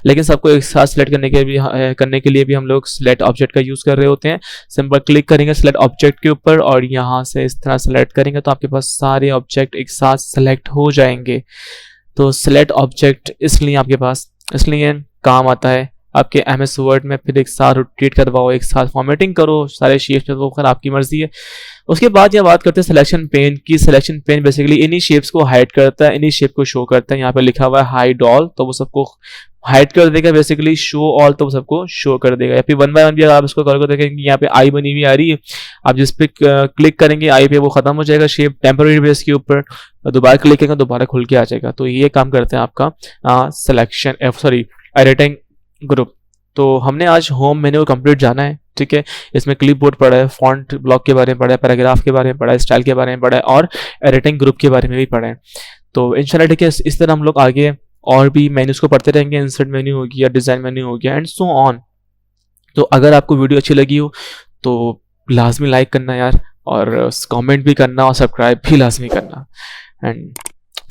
लेकिन सबको एक साथ सेलेक्ट करने के लिए भी हम लोग सेलेक्ट ऑब्जेक्ट का यूज कर रहे होते हैं। सिंपल क्लिक करेंगे सेलेक्ट ऑब्जेक्ट के ऊपर और यहाँ से इस तरह सेलेक्ट करेंगे तो आपके पास सारे ऑब्जेक्ट एक साथ सेलेक्ट हो जाएंगे। तो सेलेक्ट ऑब्जेक्ट इसलिए आपके पास इसलिए काम आता है आपके एमएस वर्ड में, फिर एक साथ रोटेट करवाओ, एक साथ फॉर्मेटिंग करो सारे शेप्स, वो खैर आपकी मर्जी है। उसके बाद यह बात करते हैं सिलेक्शन पेन की। सिलेक्शन पेन बेसिकली इन्हीं शेप्स को हाइड करता है, इन्हीं शेप को शो करता है। यहाँ पे लिखा हुआ है हाइड ऑल, तो वो सबको हाइड कर देगा, बेसिकली शो ऑल तो वो सबको शो कर देगा। या फिर 1 बाय 1 भी आप इसको करके देखेंगे, यहाँ पे आई बनी हुई आ रही है, आप जिस पे क्लिक करेंगे आई पे वो खत्म हो जाएगा शेप टेम्पररी बेस के ऊपर, दोबारा क्लिक करेंगे दोबारा खुल के आ जाएगा। तो ये काम करते हैं आपका सिलेक्शन एडिटिंग ग्रुप। तो हमने आज होम मेन्यू कंप्लीट जाना है, ठीक है। इसमें क्लिपबोर्ड पढ़ा है, फॉन्ट ब्लॉक के बारे में पढ़ा है, पैराग्राफ के बारे में पढ़ा है, स्टाइल के बारे में पढ़ा है, और एडिटिंग ग्रुप के बारे में भी पढ़ा है। तो इंशाल्लाह ठीक है, इस तरह हम लोग आगे और भी मेन्यूज को पढ़ते रहेंगे। इंसर्ट मेन्यू हो गया, डिजाइन मेन्यू हो गया, एंड सो ऑन। तो अगर आपको वीडियो अच्छी लगी हो तो लाजमी लाइक करना यार, और कमेंट भी करना, और सब्सक्राइब भी लाजमी करना। And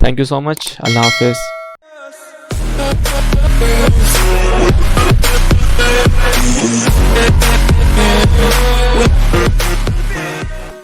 thank you so much, Allah Hafiz.